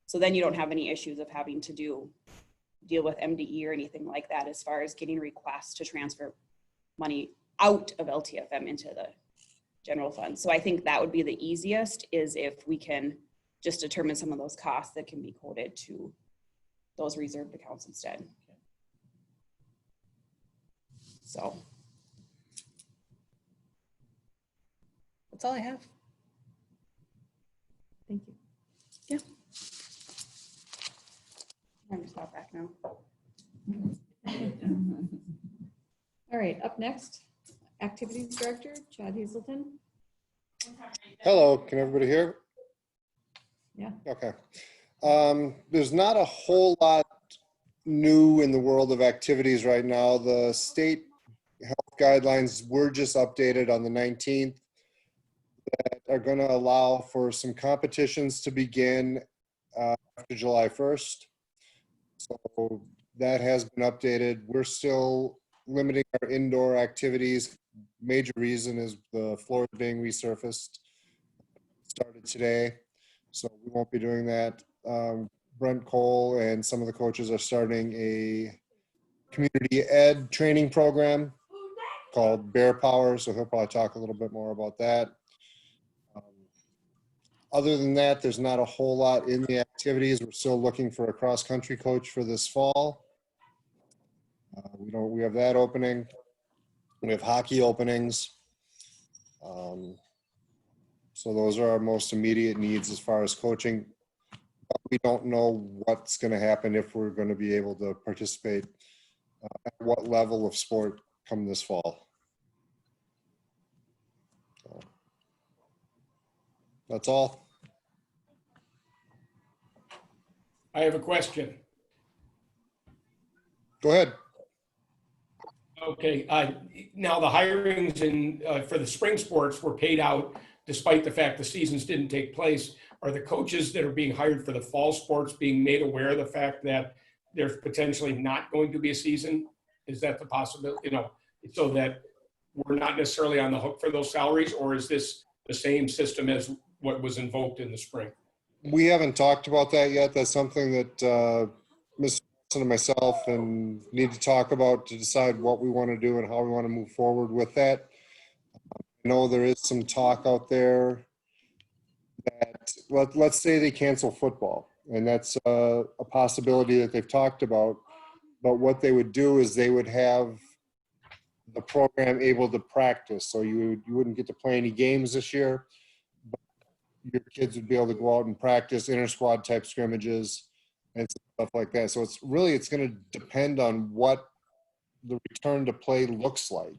So then you don't have any issues of having to deal with MDE or anything like that as far as getting requests to transfer money out of LTFM into the general fund. So I think that would be the easiest, is if we can just determine some of those costs that can be coded to those reserved accounts instead. So that's all I have. Thank you. Yeah. I'm just not back now. All right, up next, Activities Director, Chad Hazelton. Hello, can everybody hear? Yeah. Okay. There's not a whole lot new in the world of activities right now. The state health guidelines were just updated on the 19th that are going to allow for some competitions to begin after July 1st. So that has been updated. We're still limiting our indoor activities. Major reason is the floors being resurfaced. Started today, so we won't be doing that. Brent Cole and some of the coaches are starting a community ed training program called Bear Power, so he'll probably talk a little bit more about that. Other than that, there's not a whole lot in the activities. We're still looking for a cross-country coach for this fall. We have that opening. We have hockey openings. So those are our most immediate needs as far as coaching. But we don't know what's going to happen, if we're going to be able to participate at what level of sport come this fall. So that's all. I have a question. Go ahead. Okay, now the hirings for the spring sports were paid out despite the fact the seasons didn't take place. Are the coaches that are being hired for the fall sports being made aware of the fact that there's potentially not going to be a season? Is that the possibility, so that we're not necessarily on the hook for those salaries, or is this the same system as what was invoked in the spring? We haven't talked about that yet. That's something that Mr. Wilson and myself and need to talk about to decide what we want to do and how we want to move forward with that. I know there is some talk out there that let's say they cancel football, and that's a possibility that they've talked about. But what they would do is they would have the program able to practice. So you wouldn't get to play any games this year, but your kids would be able to go out and practice inter-squad type scrimmages and stuff like that. So it's going to depend on what the return to play looks like.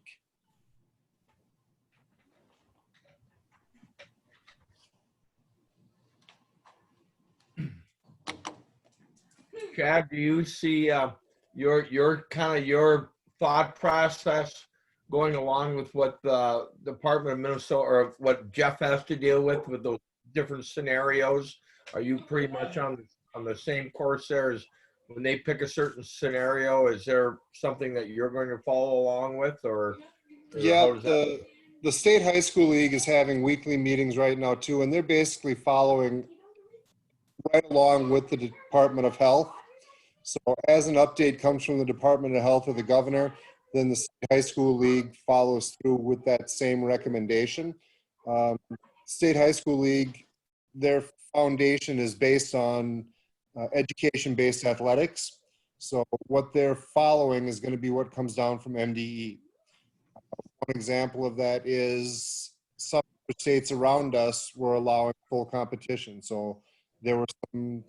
Chad, do you see your thought process going along with what the Department of Minnesota or what Jeff has to deal with those different scenarios? Are you pretty much on the same course there as when they pick a certain scenario? Is there something that you're going to follow along with, or Yeah, how does that? the State High School League is having weekly meetings right now too, and they're basically following right along with the Department of Health. So as an update comes from the Department of Health or the governor, then the State High School League follows through with that same recommendation. State High School League, their foundation is based on education-based athletics. So what they're following is going to be what comes down from MDE. One example of that is some states around us were allowing full competition. So there were some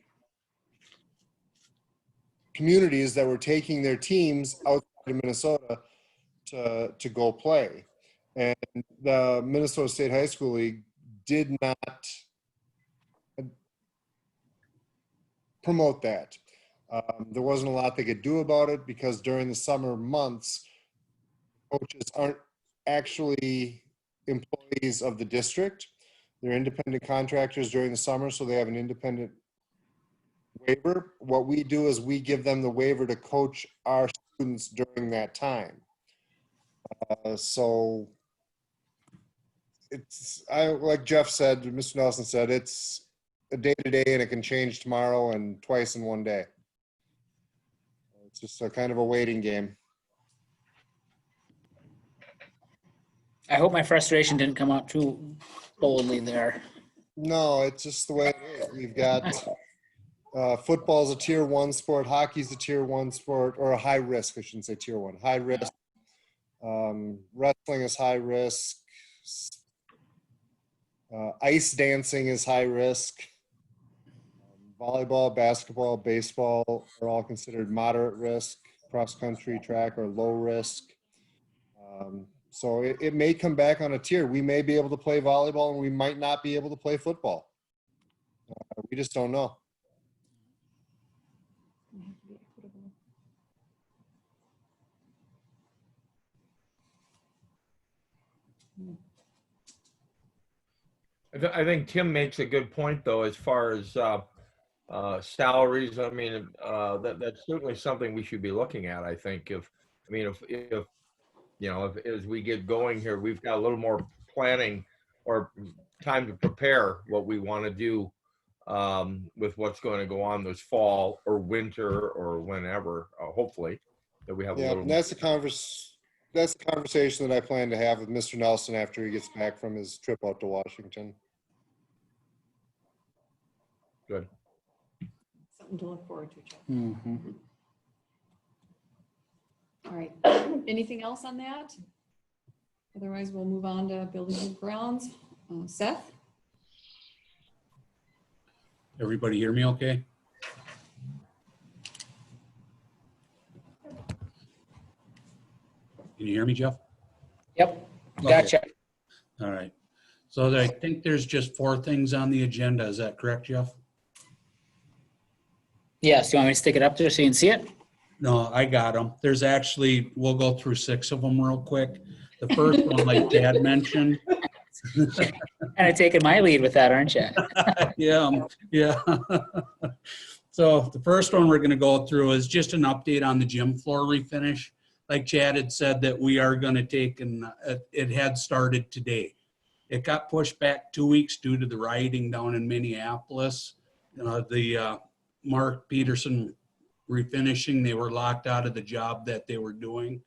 communities that were taking their teams outside of Minnesota to go play. And the Minnesota State High School League did not promote that. There wasn't a lot they could do about it because during the summer months, coaches aren't actually employees of the district. They're independent contractors during the summer, so they have an independent waiver. What we do is we give them the waiver to coach our students during that time. So it's, like Jeff said, Mr. Nelson said, it's a day-to-day and it can change tomorrow and twice in one day. It's just a kind of a waiting game. I hope my frustration didn't come out too boldly there. No, it's just the way it is. We've got football's a tier 1 sport, hockey's a tier 1 sport, or a high risk, I shouldn't say tier 1, high risk. Wrestling is high risk. Ice dancing is high risk. Volleyball, basketball, baseball are all considered moderate risk. Cross country, track are low risk. So it may come back on a tier. We may be able to play volleyball and we might not be able to play football. We just don't know. I think Tim makes a good point, though, as far as salaries. I mean, that's certainly something we should be looking at. I think if you know, if as we get going here, we've got a little more planning or time to prepare what we want to do with what's going to go on this fall or winter or whenever. Hopefully, that we have a Yeah, little. and that's the conversation that I plan to have with Mr. Nelson after he gets back from his trip out to Washington. Good. Something to look forward to, Jeff. Mm-hmm. All right. Anything else on that? Otherwise, we'll move on to buildings and grounds. Seth? Everybody hear me okay? Can you hear me, Jeff? Yep, gotcha. All right. So I think there's just 4 things on the agenda. Is that correct, Jeff? Yes, you want me to stick it up there so you can see it? No, I got them. There's actually, we'll go through 6 of them real quick. The first one, like Chad mentioned. Kind of taking my lead with that, aren't you? Yeah. So the first one we're going to go through is just an update on the gym floor refinish. Like Chad had said that we are going to take, and it had started today. It got pushed back 2 weeks due to the rioting down in Minneapolis. The Mark Peterson refinishing, they were locked out of the job that they were doing.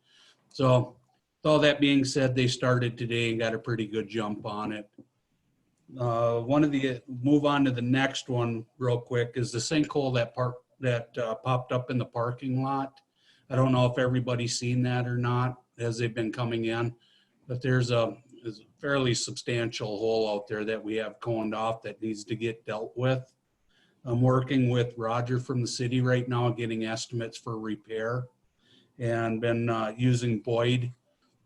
So with all that being said, they started today and got a pretty good jump on it. Move on to the next one real quick is the sinkhole that popped up in the parking lot. I don't know if everybody's seen that or not as they've been coming in, but there's a fairly substantial hole out there that we have coned off that needs to get dealt with. I'm working with Roger from the city right now, getting estimates for repair, and been using Boyd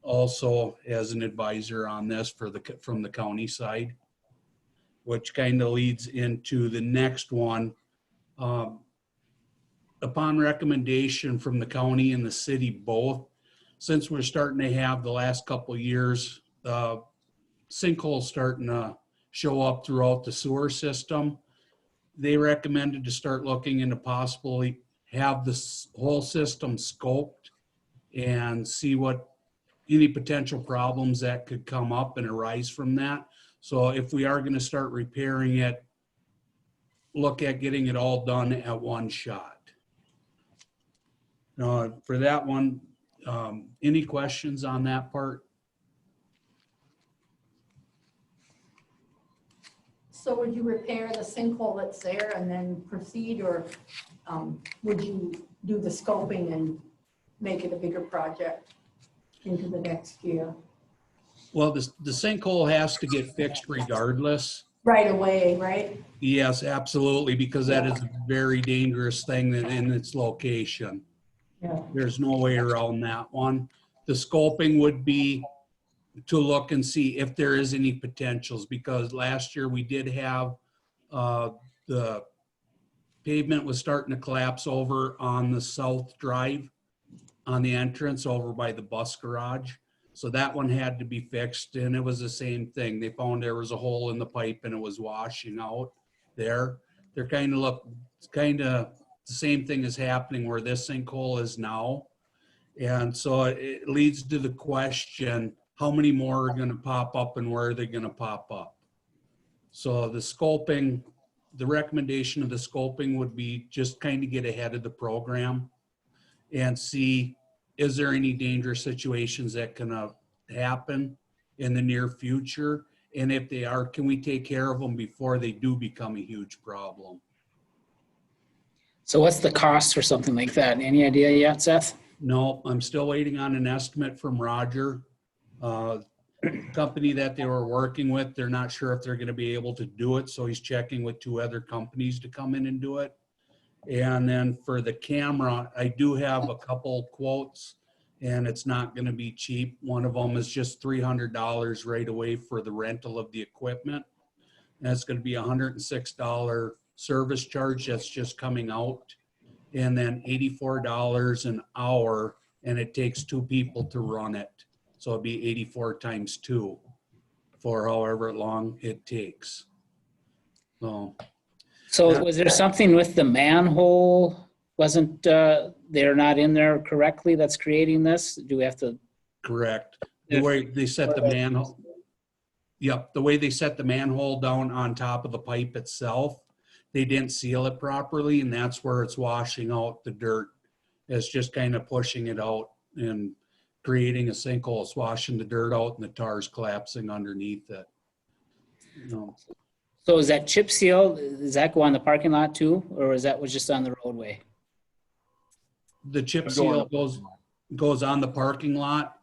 also as an advisor on this from the county side, which kind of leads into the next one. Upon recommendation from the county and the city both, since we're starting to have the last couple of years, sinkholes starting to show up throughout the sewer system, they recommended to start looking into possibly have this whole system scoped and see what any potential problems that could come up and arise from that. So if we are going to start repairing it, look at getting it all done at one shot. For that one, any questions on that part? So would you repair the sinkhole that's there and then proceed, or would you do the scoping and make it a bigger project into the next year? Well, the sinkhole has to get fixed regardless. Right away, right? Yes, absolutely, because that is a very dangerous thing in its location. Yeah. There's no way around that one. The scoping would be to look and see if there is any potentials, because last year we did have the pavement was starting to collapse over on the south drive on the entrance over by the bus garage. So that one had to be fixed, and it was the same thing. They found there was a hole in the pipe and it was washing out there. They're kind of the same thing is happening where this sinkhole is now. And so it leads to the question, how many more are going to pop up and where are they going to pop up? So the scoping, the recommendation of the scoping would be just kind of get ahead of the program and see, is there any dangerous situations that can happen in the near future? And if they are, can we take care of them before they do become a huge problem? So what's the cost for something like that? Any idea yet, Seth? No, I'm still waiting on an estimate from Roger. Company that they were working with, they're not sure if they're going to be able to do it. So he's checking with 2 other companies to come in and do it. And then for the camera, I do have a couple quotes, and it's not going to be cheap. One of them is just $300 right away for the rental of the equipment. And it's going to be $106 service charge that's just coming out, and then $84 an hour, and it takes 2 people to run it. So it'd be 84 times 2 for however long it takes. So was there something with the manhole? Wasn't, they're not in there correctly that's creating this? Do we have to? Correct. The way they set the manhole. Yep, the way they set the manhole down on top of the pipe itself, they didn't seal it properly, and that's where it's washing out the dirt. It's just kind of pushing it out and creating a sinkhole. It's washing the dirt out and the tar's collapsing underneath it. So is that chip seal, does that go on the parking lot too? Or is that was just on the roadway? The chip seal goes on the parking lot,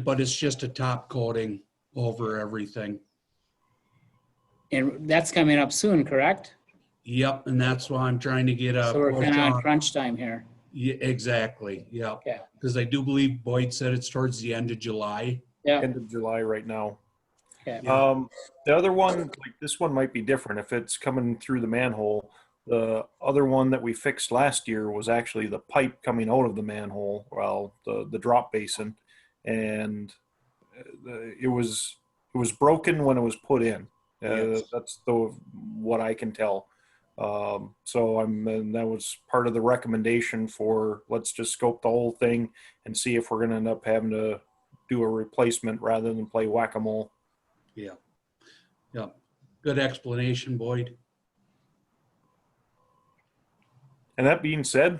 but it's just a top coating over everything. And that's coming up soon, correct? Yep, and that's why I'm trying to get a. So we're kind of on crunch time here. Yeah, exactly. Yeah. Okay. Because I do believe Boyd said it's towards the end of July. Yeah. End of July right now. Okay. The other one, like this one might be different if it's coming through the manhole. The other one that we fixed last year was actually the pipe coming out of the manhole, well, the drop basin, and it was broken when it was put in. Yes. That's what I can tell. And that was part of the recommendation for let's just scope the whole thing and see if we're going to end up having to do a replacement rather than play whack-a-mole. Yeah. Yeah. Good explanation, Boyd. And that being said,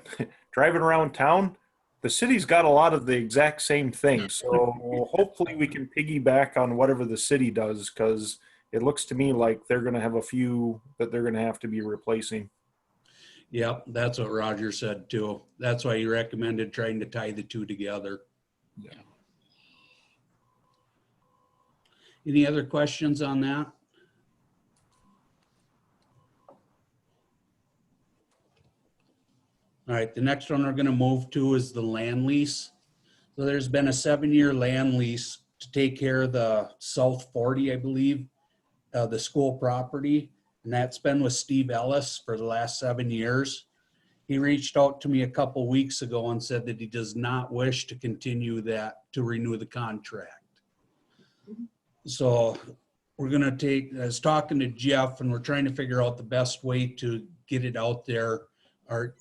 driving around town, the city's got a lot of the exact same things. So hopefully we can piggyback on whatever the city does, because it looks to me like they're going to have a few that they're going to have to be replacing. Yep, that's what Roger said too. That's why he recommended trying to tie the 2 together. Yeah. Any other questions on that? All right, the next one we're going to move to is the land lease. So there's been a 7-year land lease to take care of the South 40, I believe, the school property. And that's been with Steve Ellis for the last 7 years. he reached out to me a couple weeks ago and said that he does not wish to continue that, to renew the contract. So we're gonna I was talking to Jeff and we're trying to figure out the best way to get it out there. Are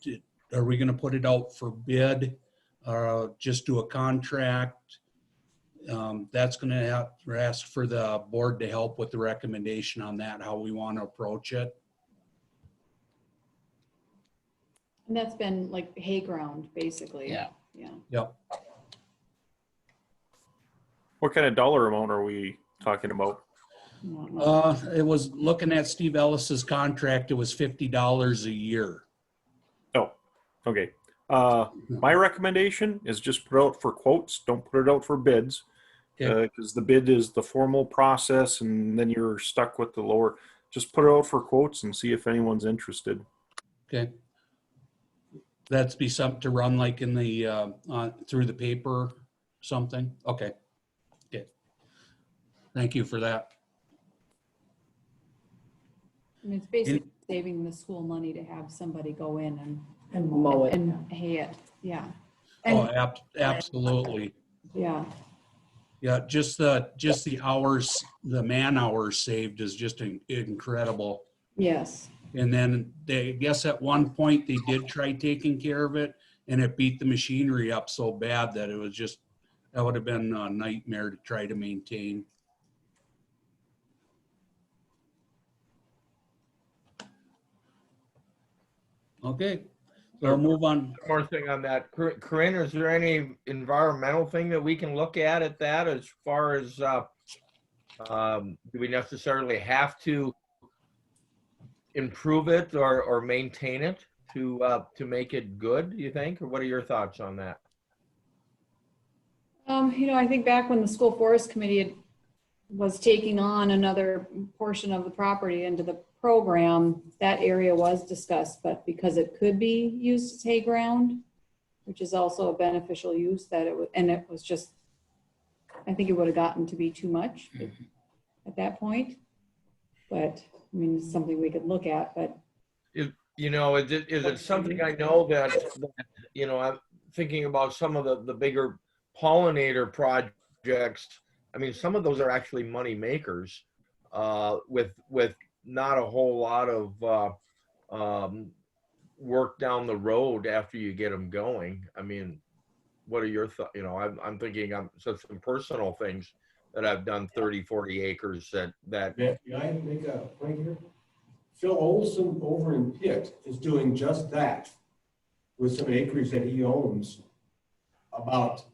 we gonna put it out for bid? Just do a contract? That's gonna have to ask for the board to help with the recommendation on that, how we want to approach it. And that's been like hay ground, basically. Yeah. Yeah. Yep. What kind of dollar amount are we talking about? It was looking at Steve Ellis's contract, it was $50 a year. Oh, okay. My recommendation is just put out for quotes. Don't put it out for bids. Okay. Because the bid is the formal process and then you're stuck with the lower. Just put it out for quotes and see if anyone's interested. Okay. That's be something to run like in the, through the paper, something? Okay. Okay. Thank you for that. I mean, it's basically saving the school money to have somebody go in And mow it. and hay it. Yeah. Oh, And, absolutely. yeah. Yeah, just the hours, the man hours saved is just incredible. Yes. And then I guess at one point they did try taking care of it and it beat the machinery up so bad that it was just, that would have been a nightmare to try to maintain. Okay, so we'll move on. One more thing on that. Corinne, is there any environmental thing that we can look at that as far as, do we necessarily have to improve it or maintain it to make it good, do you think? Or what are your thoughts on that? I think back when the school forest committee was taking on another portion of the property into the program, that area was discussed, but because it could be used as hay ground, which is also a beneficial use, that it would, and it was just, I think it would have gotten to be too much at that point. But I mean, it's something we could look at, but. Is it something I know that, I'm thinking about some of the bigger pollinator projects. I mean, some of those are actually money makers with not a whole lot of work down the road after you get them going. I mean, what are your thoughts? I'm thinking some personal things that I've done 30, 40 acres that. Can I make a point here? Phil Olson over in Pitt is doing just that with some acreage that he owns.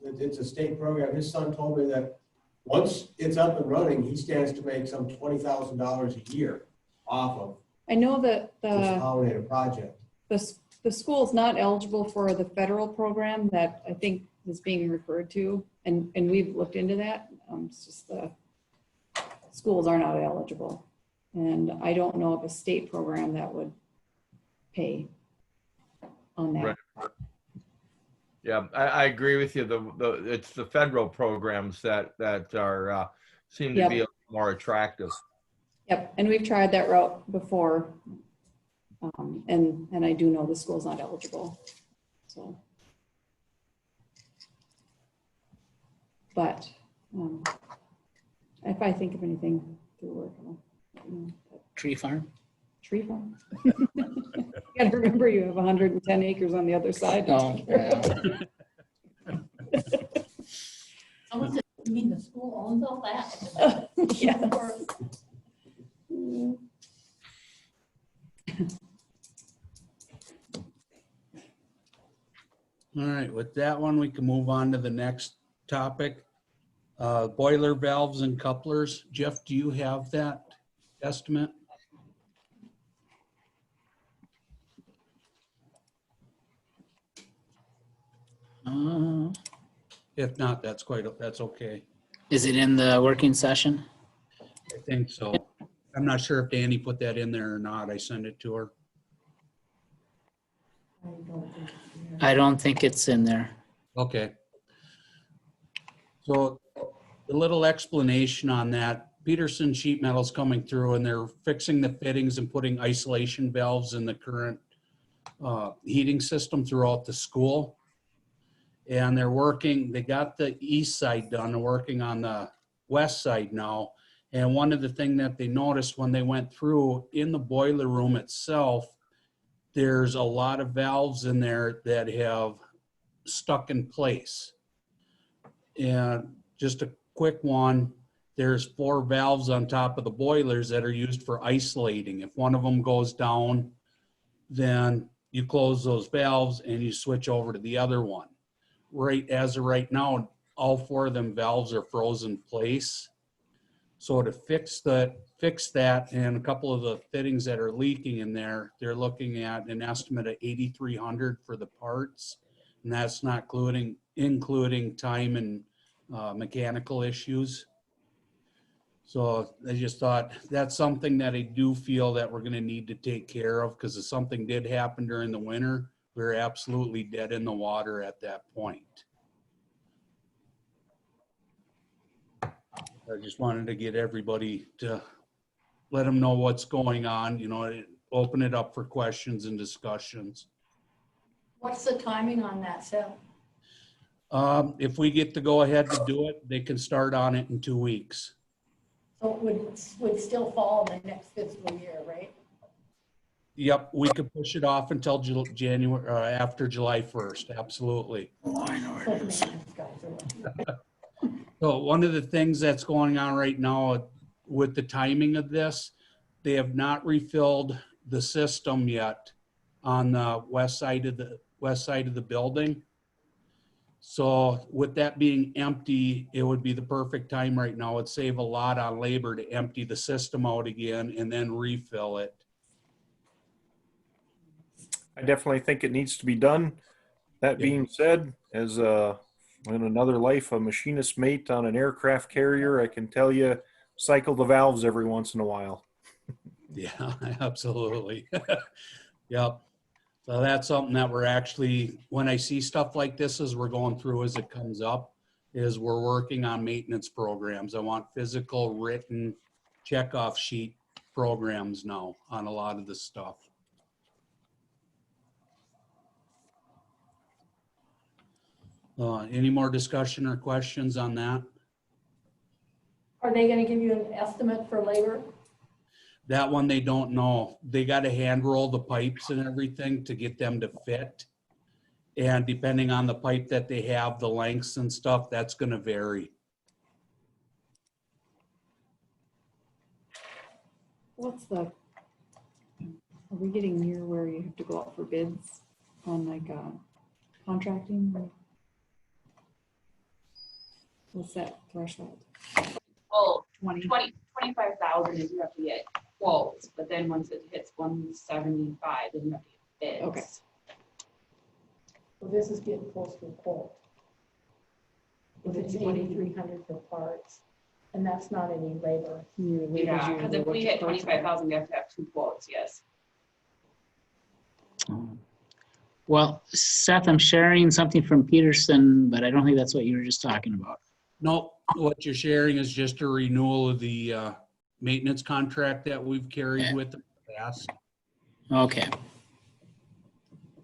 It's a state program. His son told me that once it's up and running, he stands to make some $20,000 a year off of I know that this pollinator project. the school's not eligible for the federal program that I think is being referred to, and we've looked into that. It's just the schools are not eligible. And I don't know of a state program that would pay on that. Right. Yeah, I agree with you. It's the federal programs that are seem to be a little more attractive. Yep, and we've tried that route before. And I do know the school's not eligible, so. But if I think of anything through work, Tree farm? tree farm. You gotta remember you have 110 acres on the other side. Oh, yeah. You mean the school owns all that? Yes. All right, with that one, we can move on to the next topic. Boiler valves and couplers. Jeff, do you have that estimate? If not, that's okay. Is it in the working session? I think so. I'm not sure if Danny put that in there or not. I sent it to her. I don't think it's in there. Okay. So a little explanation on that. Peterson Sheetmetal's coming through and they're fixing the fittings and putting isolation valves in the current heating system throughout the school. And they got the east side done, they're working on the west side now. And one of the things that they noticed when they went through in the boiler room itself, there's a lot of valves in there that have stuck in place. And just a quick one, there's 4 valves on top of the boilers that are used for isolating. If one of them goes down, then you close those valves and you switch over to the other one. As of right now, all 4 of them valves are frozen in place. So to fix that and a couple of the fittings that are leaking in there, they're looking at an estimate of $8,300 for the parts. And that's not including time and mechanical issues. So I just thought that's something that I do feel that we're going to need to take care of, because if something did happen during the winter, we're absolutely dead in the water at that point. I just wanted to get everybody to let them know what's going on, open it up for questions and discussions. What's the timing on that, Seth? If we get to go ahead to do it, they can start on it in 2 weeks. So it would still fall in the next fiscal year, right? Yep, we could push it off until January, after July 1st, absolutely. So the maintenance guys are like, So one of the things that's going on right now with the timing of this, they have not refilled the system yet on the west side of the building. So with that being empty, it would be the perfect time right now. It'd save a lot on labor to empty the system out again and then refill it. I definitely think it needs to be done. That being said, as in another life, a machinist mate on an aircraft carrier, I can tell you, cycle the valves every once in a while. Yeah, absolutely. Yep. So that's something that we're actually, when I see stuff like this as we're going through as it comes up, is we're working on maintenance programs. I want physical written checkoff sheet programs now on a lot of this stuff. Any more discussion or questions on that? are they gonna give you an estimate for labor? That one, they don't know. They got to hand roll the pipes and everything to get them to fit. And depending on the pipe that they have, the lengths and stuff, that's going to vary. Are we getting near where you have to go out for bids on like contracting? What's that threshold? Well, 20? 25,000 is you have to get quotes, but then once it hits 175, then you have to get bids. Okay. Well, this is getting close to a quote. If it's 8,300 for parts, and that's not any labor. Yeah, because if we hit 25,000, we have to have 2 quotes, yes. Well, Seth, I'm sharing something from Peterson, but I don't think that's what you were just talking about. No, what you're sharing is just a renewal of the maintenance contract that we've carried with in the past. Okay.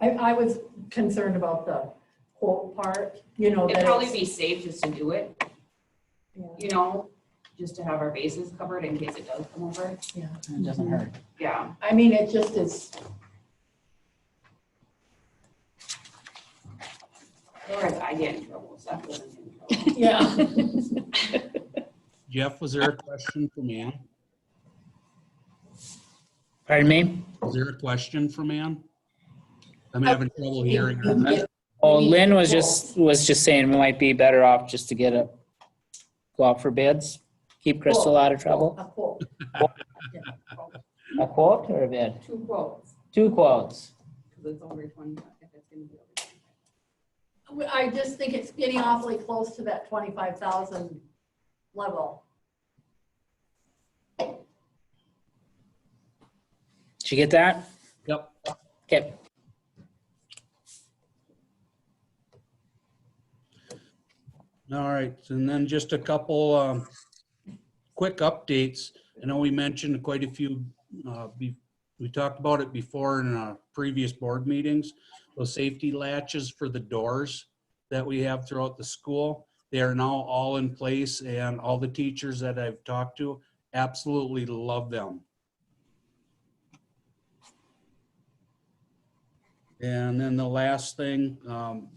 I was concerned about the quote part, It'd that probably it's- be safe just to do it, Yeah. just to have our bases covered in case it does come over. Yeah. It doesn't hurt. Yeah. I mean, it just is. Or if I get in trouble, Seth wasn't in trouble. Yeah. Jeff, was there a question from Ann? Pardon me? Was there a question from Ann? I'm having trouble hearing her. Oh, Lynn was just saying we might be better off just to go out for bids, keep Crystal out of trouble. A quote. A quote or a bid? 2 quotes, 2 quotes. because it's over 25, if it's gonna be over 25. I just think it's getting awfully close to that 25,000 level. Did you get that? Yep. Okay. All right, and then just a couple quick updates. I know we mentioned quite a few We talked about it before in previous board meetings. Those safety latches for the doors that we have throughout the school, they are now all in place, and all the teachers that I've talked to absolutely love them. And then the last thing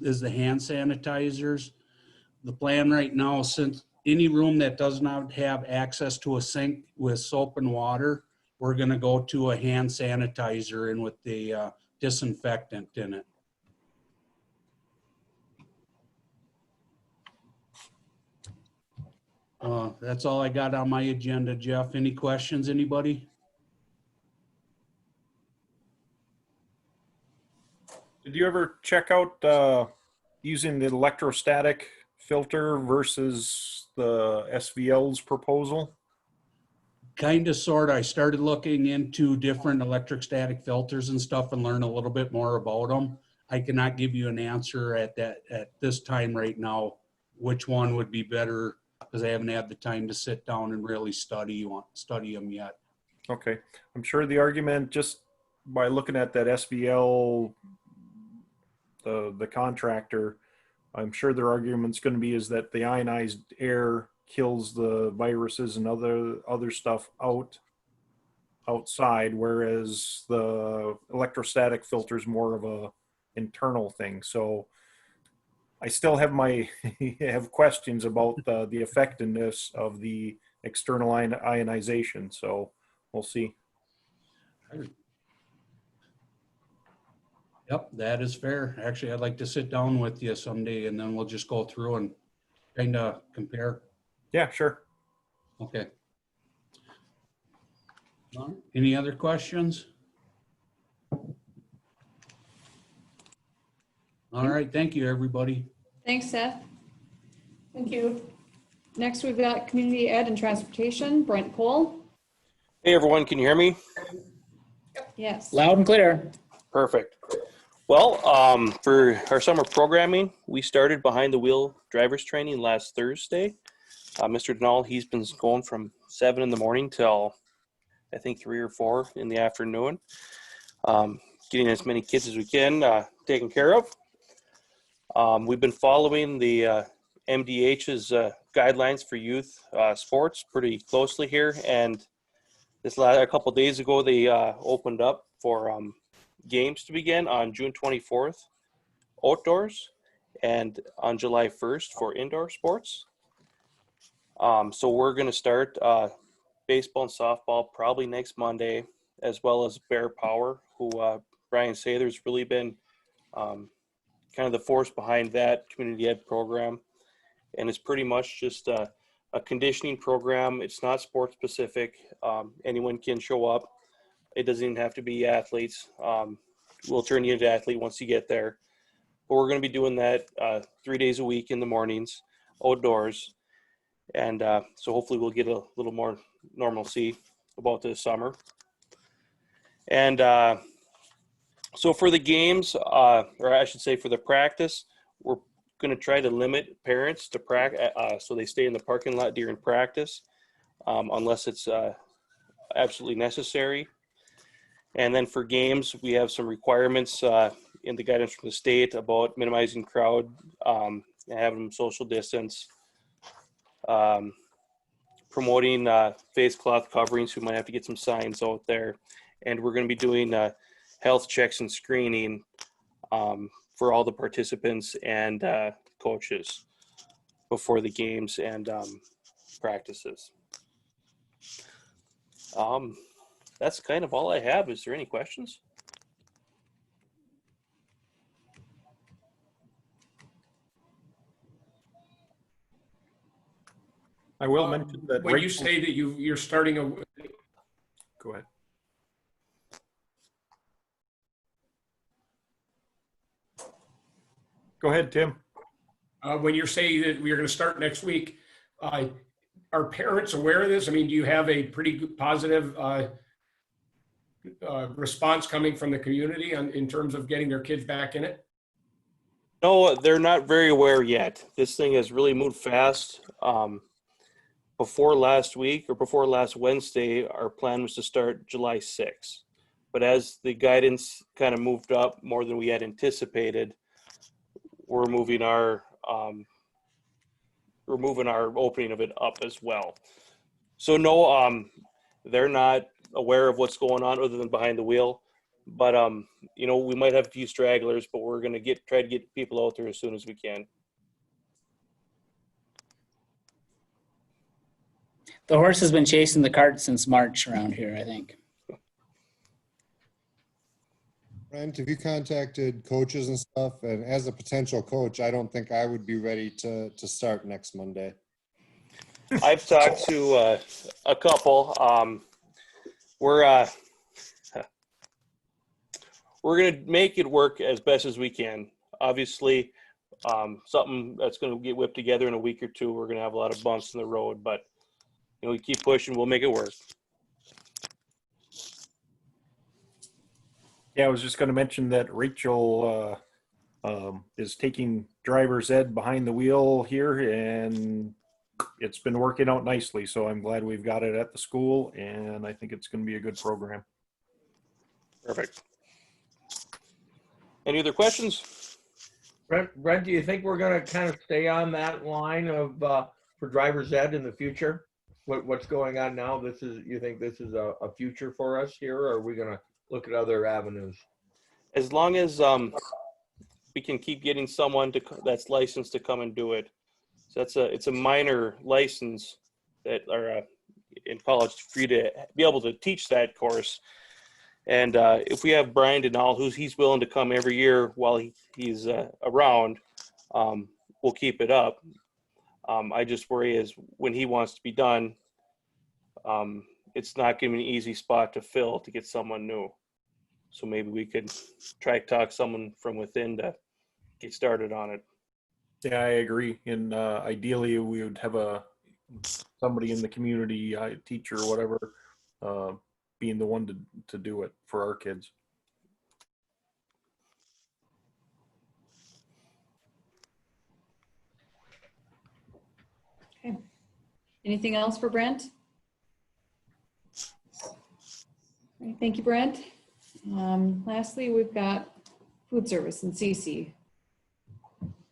is the hand sanitizers. The plan right now, since any room that does not have access to a sink with soap and water, we're gonna go to a hand sanitizer and with the disinfectant in it. That's all I got on my agenda, Jeff. Any questions, anybody? Did you ever check out using the electrostatic filter versus the SVL's proposal? Kind of, sort of. I started looking into different electric static filters and stuff and learn a little bit more about them. I cannot give you an answer at this time right now, which one would be better, because I haven't had the time to sit down and really study them yet. Okay, I'm sure the argument, just by looking at that SVL, the contractor, I'm sure their argument's going to be is that the ionized air kills the viruses and other stuff outside, whereas the electrostatic filter is more of a internal thing. So I still have have questions about the effectiveness of the external ionization. So we'll see. Yep, that is fair. Actually, I'd like to sit down with you someday and then we'll just go through and kind of compare. Yeah, sure. Okay. All right. Any other questions? All right, thank you, everybody. Thanks, Seth. Thank you. Next, we've got Community Ed and Transportation, Brent Cole. Hey everyone, can you hear me? Yes. Loud and clear. Perfect. Well, for our summer programming, we started behind the wheel driver's training last Thursday. Mr. Denal, he's been going from 7 in the morning till I think 3 or 4 in the afternoon. Getting as many kids as we can taken care of. We've been following the MDH's guidelines for youth sports pretty closely here, and a couple days ago they opened up for games to begin on June 24th outdoors and on July 1st for indoor sports. So we're going to start baseball and softball probably next Monday, as well as Bear Power, who Brian Sather's really been kind of the force behind that community ed program. And it's pretty much just a conditioning program. It's not sports specific. Anyone can show up. It doesn't even have to be athletes. We'll turn you into athlete once you get there. But we're going to be doing that 3 days a week in the mornings, outdoors. And so hopefully we'll get a little more normalcy about this summer. And so for the games, or I should say for the practice, we're going to try to limit parents to practice, so they stay in the parking lot during practice, unless it's absolutely necessary. And then for games, we have some requirements in the guidance from the state about minimizing crowd, and having them social distance, promoting face cloth coverings. We might have to get some signs out there. And we're going to be doing health checks and screening for all the participants and coaches before the games and practices. That's kind of all I have. Is there any questions? I will mention that. When you say that you're starting a, Go ahead. Go ahead, Tim. when you're saying that we're going to start next week, are parents aware of this? I mean, do you have a pretty good positive response coming from the community in terms of getting their kids back in it? No, they're not very aware yet. This thing has really moved fast. Before last week or before last Wednesday, our plan was to start July 6th. But as the guidance kind of moved up more than we had anticipated, we're moving our opening of it up as well. So no, they're not aware of what's going on other than behind the wheel. But you know, we might have a few stragglers, but we're gonna try to get people out there as soon as we can. The horse has been chasing the cart since March around here, I think. Brent, have you contacted coaches and stuff? And as a potential coach, I don't think I would be ready to start next Monday. I've talked to a couple. We're gonna make it work as best as we can. Obviously, something that's gonna get whipped together in a week or two. We're gonna have a lot of bumps in the road, but you know, we keep pushing. We'll make it work. Yeah, I was just going to mention that Rachel is taking driver's ed behind the wheel here, and it's been working out nicely. So I'm glad we've got it at the school, and I think it's going to be a good program. Perfect. Any other questions? Brent, do you think we're going to kind of stay on that line of for driver's ed in the future? What's going on now? You think this is a future for us here, or are we going to look at other avenues? As long as we can keep getting someone that's licensed to come and do it. So it's a minor license that are in college for you to be able to teach that course. And if we have Brian Denal, he's willing to come every year while he's around, we'll keep it up. I just worry is when he wants to be done, it's not going to be an easy spot to fill to get someone new. So maybe we could try to talk someone from within to get started on it. Yeah, I agree. And ideally, we would have somebody in the community, a teacher or whatever, being the one to do it for our kids. Okay. Anything else for Brent? All right, thank you, Brent. Lastly, we've got food service and Cece. Is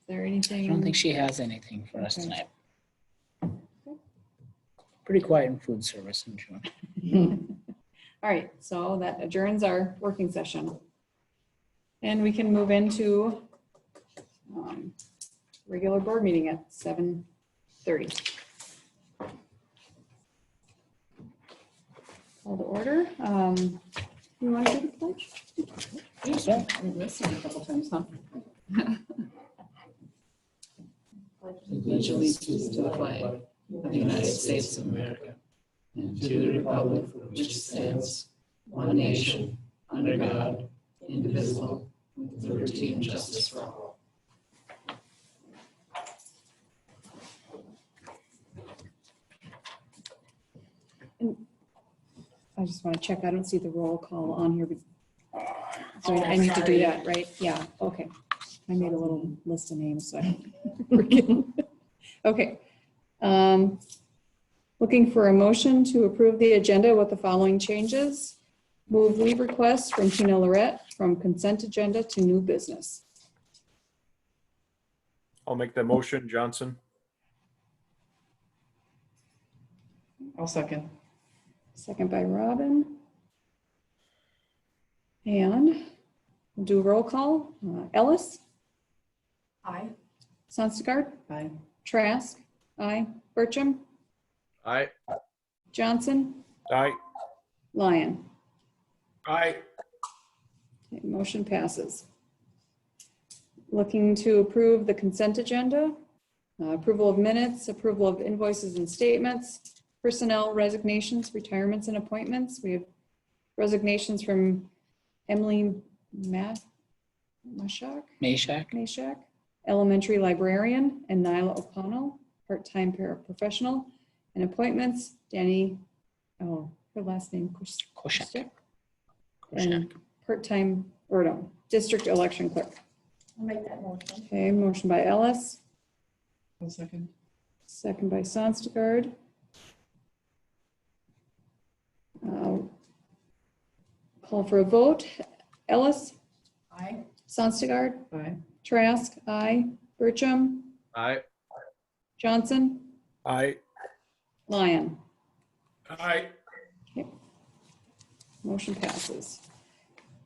there anything? I don't think she has anything for us Okay. tonight. Pretty quiet in food service in June. All right, so that adjourns our working session. And we can move into regular board meeting at 7:30. Call to order. You want to do the pledge? Yeah. I've listened a couple times, huh? Pledge allegiance to the flag of the United States of America and to the republic for which it stands, one nation, under God, indivisible, with liberty and justice for all. I just want to check. I don't see the roll call on here. So I need to do that, right? Yeah, okay. I made a little list of names, so I don't forget. Okay. Looking for a motion to approve the agenda with the following changes. Move leave requests from Tina Lorette from consent agenda to new business. I'll make that motion, Johnson. I'll second. Second by Robin. And we'll do a roll call. Ellis? Aye. Sonstagaard? Aye. Trask? Aye. Bertram? Aye. Johnson? Aye. Lyon? Aye. Okay, motion passes. Looking to approve the consent agenda, approval of minutes, approval of invoices and statements, personnel resignations, retirements and appointments. We have resignations from Emily Mashak, elementary librarian, and Nyla O'Connell, part-time paraprofessional, and appointments, Danny, her last name, Koshak. and part-time, or no, district election clerk. I'll make that motion. Okay, motion by Ellis, I'll second. second by Sonstagaard. Call Call for a vote. Ellis, Aye. Sonstagard, Aye. Trask, aye. Bertram, Aye. Johnson, Aye. Lyon. Aye. Motion passes.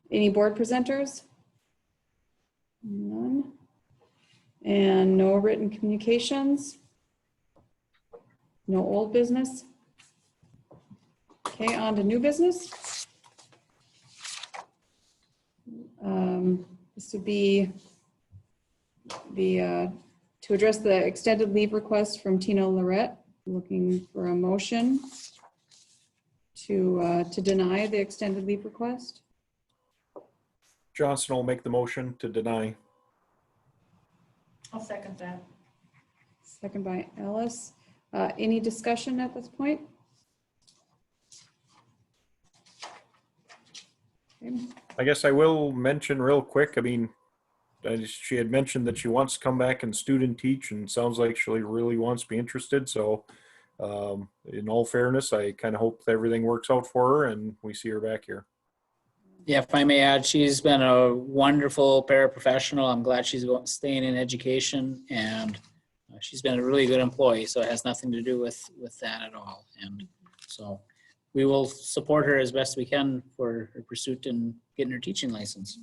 Any board presenters? None. And no written communications? No old business? Okay, on to new business. This would be to address the extended leave request from Tina Lorette, looking for a motion to deny the extended leave request. Johnson will make the motion to deny. I'll second that. Second by Ellis. Any discussion at this point? Okay. I guess I will mention real quick, I mean, she had mentioned that she wants to come back and student teach, and sounds like she really wants to be interested. So in all fairness, I kind of hope that everything works out for her and we see her back here. Yeah, if I may add, she's been a wonderful paraprofessional. I'm glad she's staying in education, and she's been a really good employee, so it has nothing to do with that at all. And so we will support her as best we can for her pursuit in getting her teaching license.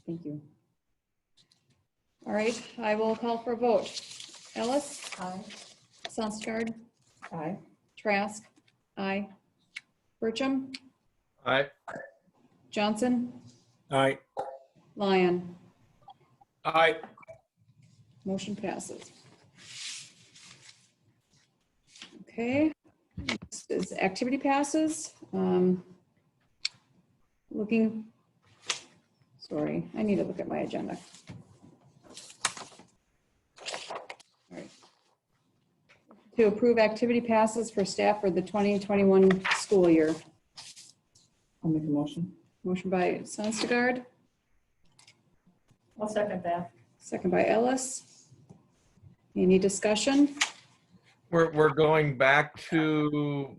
Thank you. All right, I will call for a vote. Ellis, Aye. Sonstagard, Aye. Trask, aye. Bertram, Aye. Johnson, Aye. Lyon. Aye. Motion passes. Okay, next is activity passes. Sorry, I need to look at my agenda. All right. To approve activity passes for staff for the 2021 school year. I'll make a motion. Motion by Sonstagard, I'll second that. second by Ellis. Any discussion? We're going back to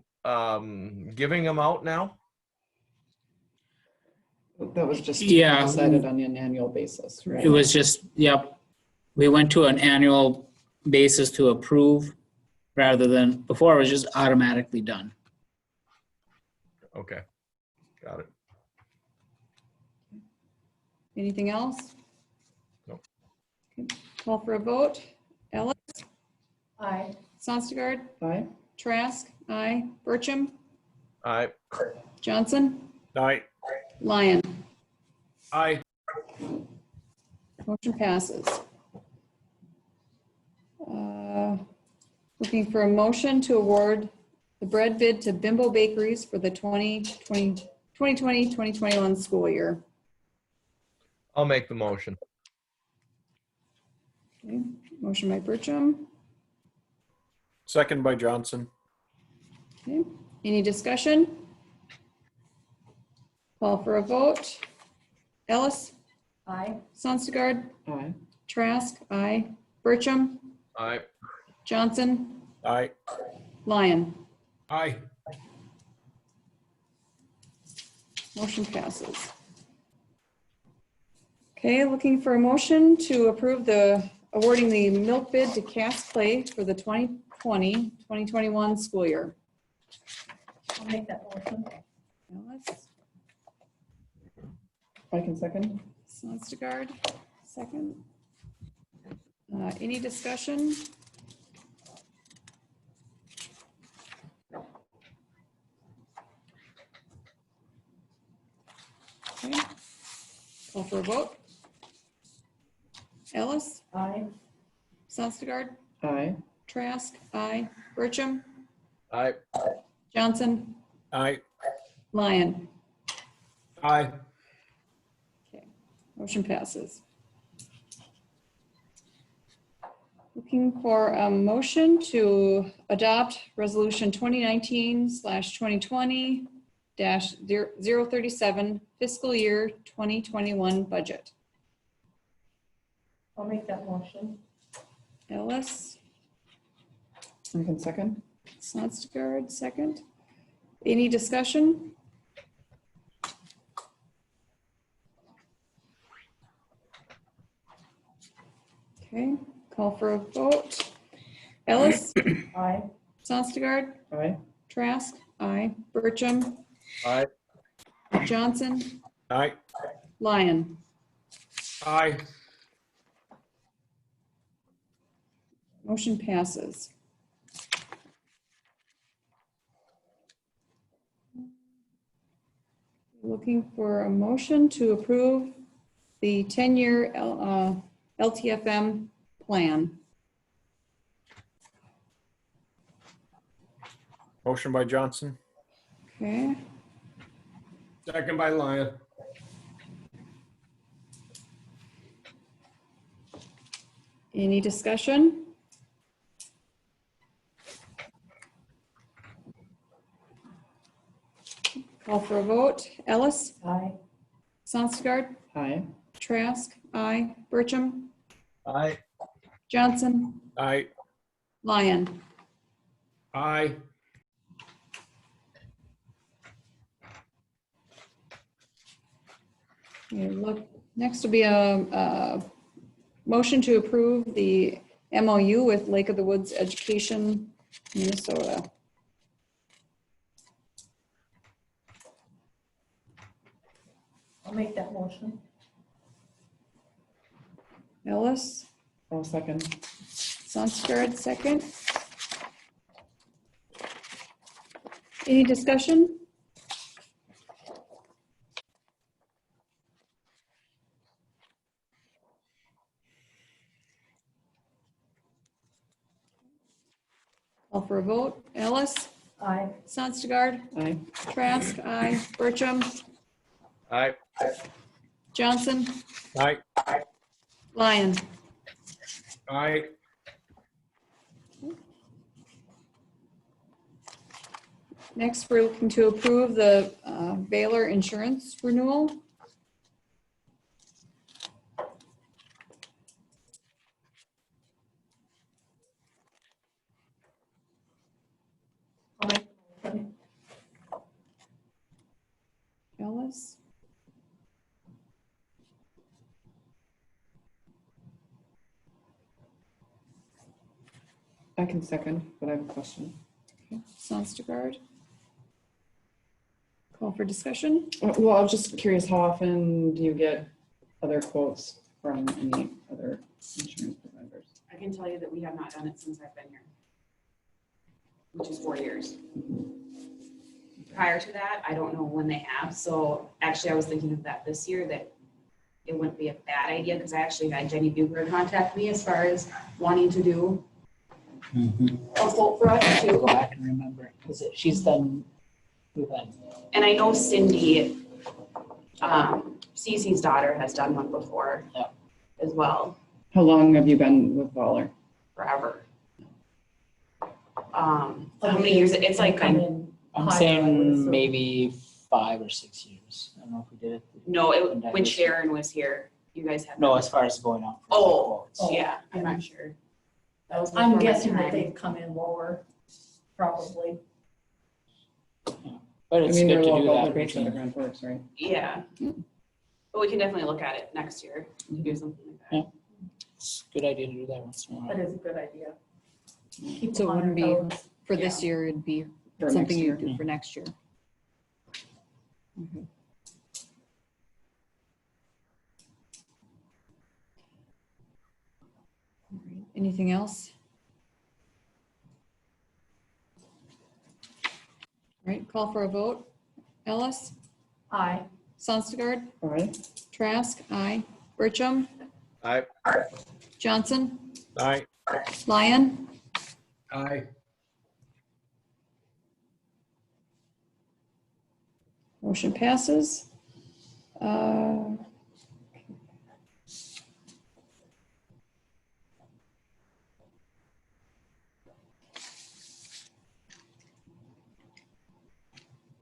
giving them out now? That was just Yeah. decided on an annual basis, right? It was just, yep. We went to an annual basis to approve rather than, before it was just automatically done. Okay, got it. Anything else? Nope. Okay. Call for a vote. Ellis, Aye. Sonstagard, Aye. Trask, aye. Bertram, Aye. Johnson, Aye. Lyon. Aye. Motion passes. Looking for a motion to award the bread bid to Bimbo Bakeries for the 2020-2021 school year. I'll make the motion. Okay. Motion by Bertram. Second by Johnson. Okay. Any discussion? Call for a vote. Ellis, Aye. Sonstagard, Aye. Trask, aye. Bertram, Aye. Johnson, Aye. Lyon. Aye. Motion passes. Okay, looking for a motion to approve awarding the milk bid to Cass Clay for the 2020-2021 school year. I'll make that motion. Ellis, I can second. Sonstagard, second. Any discussion? Okay. Call for a vote. Ellis, Aye. Sonstagard, Aye. Trask, aye. Bertram, Aye. Johnson, Aye. Lyon. Aye. Okay, motion passes. Looking for a motion to adopt resolution 2019/2020-037 fiscal year 2021 budget. I'll make that motion. Ellis, I can second. Sonstagard, second. Any discussion? Okay, call for a vote. Ellis? Aye. Sonstagard? Aye. Trask? Aye. Bertram? Aye. Johnson? Aye. Lyon? Aye. Motion passes. Looking for a motion to approve the 10-year LTFM plan. Motion by Johnson. Okay, Second by Lyon. any discussion? Call for a vote. Ellis? Aye. Sonstagard? Aye. Trask? Aye. Bertram? Aye. Johnson? Aye. Lyon? Aye. Okay, look, next will be a motion to approve the MOU with Lake of the Woods Education, Minnesota. I'll make that motion. Ellis, I'll second. Sonstagard, second. Any discussion? Call for a vote. Ellis, Aye. Sonstagard, Aye. Trask, aye. Bertram, Aye. Johnson, Aye. Lyon. Aye. Next, we're looking to approve the Baylor insurance renewal. I'll make the motion. Ellis, I can second, but I have a question. Sonstagard. Call for discussion. Well, I was just curious, how often do you get other quotes from any other insurance providers? I can tell you that we have not done it since I've been here, which is 4 years. Prior to that, I don't know when they have. So actually, I was thinking of that this year, that it wouldn't be a bad idea, because I actually had Jenny Bucher contact me as far as wanting to do a quote for us Go too. back and remember, because she's done, we've had, And I know Cindy, Cece's daughter, has done one before Yeah. as well, How long have you been with Waller? forever. How many years? It's like Come in I'm higher, I would saying assume. maybe 5 or 6 years. I don't know if we did it. no, And it that when was- Sharon was here, you guys had. No, as far as going out. for Oh, quotes. Oh. yeah, I'm not sure. That was I'm before my guessing that time. they've come in lower, probably. But I it's mean, good they're to do local, that. they're based out of routine. Grand Forks, right? Yeah. But we can definitely look at it next year to do something like that. Yeah. It's a good idea to do that once in a That while. is a good idea. Keep So it them on wouldn't be their toes. for this year, it'd be For something next you year. do for next year. Okay. All right, anything else? All right, call for a vote. Ellis, Aye. Sonstagard, Aye. Trask, aye. Bertram, Aye. Johnson, Aye. Lyon. Aye. Motion passes.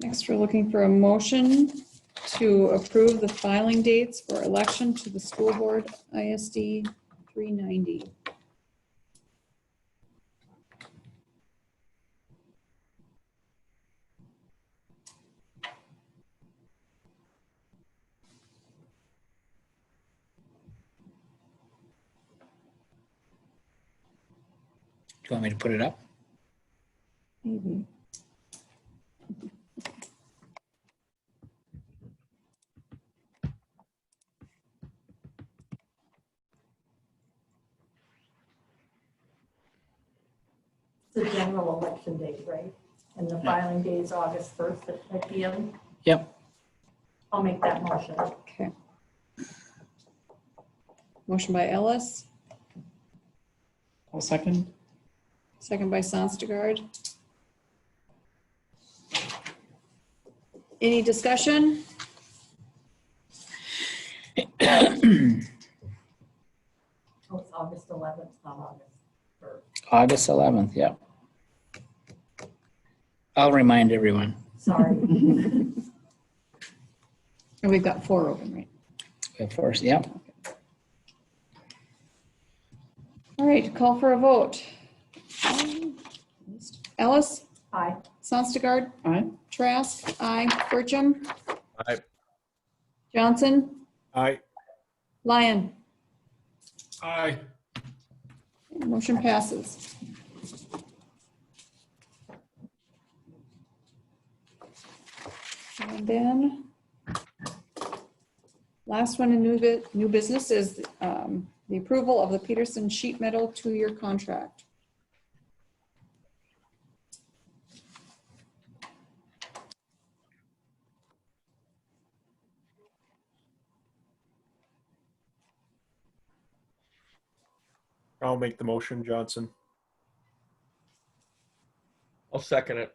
Next, we're looking for a motion to approve the filing dates for election to the school board ISD 390. you want me to put it up? Maybe. It's the general election date, right? And the filing date is August 1st at 5 p.m. Yep. I'll make that motion. Okay. Motion by Ellis, I'll second. second by Sonstigard. Any discussion? Oh, it's August 11th, not August 1st. August 11th, yep. I'll remind everyone. Sorry. And we've got 4 open, right? Of course, yep. All right, call for a vote. Ellis, Aye. Sonstigard, Aye. Trask, aye. Bertram, Aye. Johnson, Aye. Lyon. Aye. Motion passes. And then, last one in new business is the approval of the Peterson Sheetmetal 2-year contract. I'll make the motion, Johnson. I'll second it.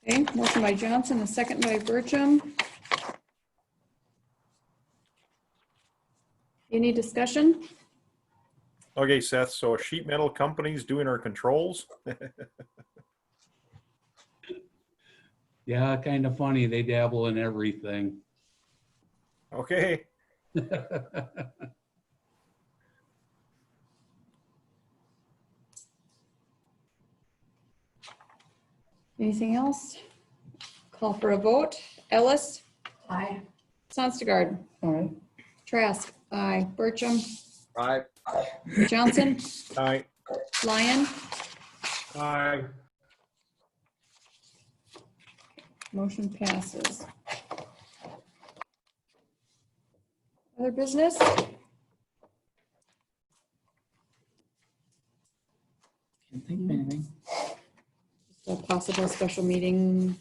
Okay, motion by Johnson, a second by Bertram. Any discussion? Okay, Seth, so a sheet metal company's doing our controls? Yeah, kind of funny. They dabble in everything. Okay. Anything else? Call for a vote. Ellis, Aye. Sonstigard, Aye. Trask, aye. Bertram, Aye. Johnson, Aye. Lyon. Aye. Motion passes. Other business? Can't think of anything. A possible special meeting.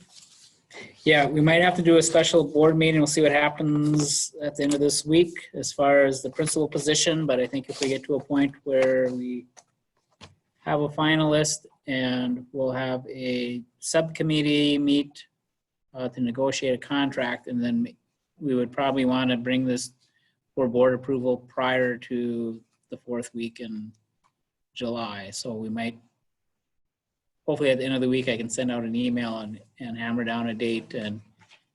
Yeah, we might have to do a special board meeting. We'll see what happens at the end of this week as far as the principal position. But I think if we get to a point where we have a finalist and we'll have a subcommittee meet to negotiate a contract, and then we would probably want to bring this for board approval prior to the 4th week in July. So we might, hopefully at the end of the week, I can send out an email and hammer down a date and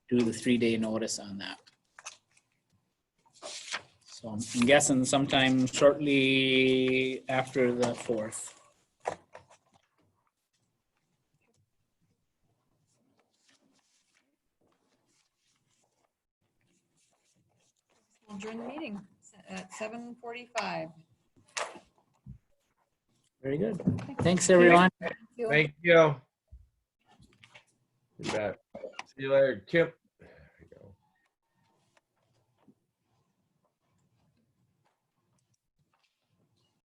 do the 3-day notice on that. So I'm guessing sometime shortly after the 4th. We'll join the meeting at 7:45. Very good. Thanks, everyone. Thank you. You bet. See you later, Chip.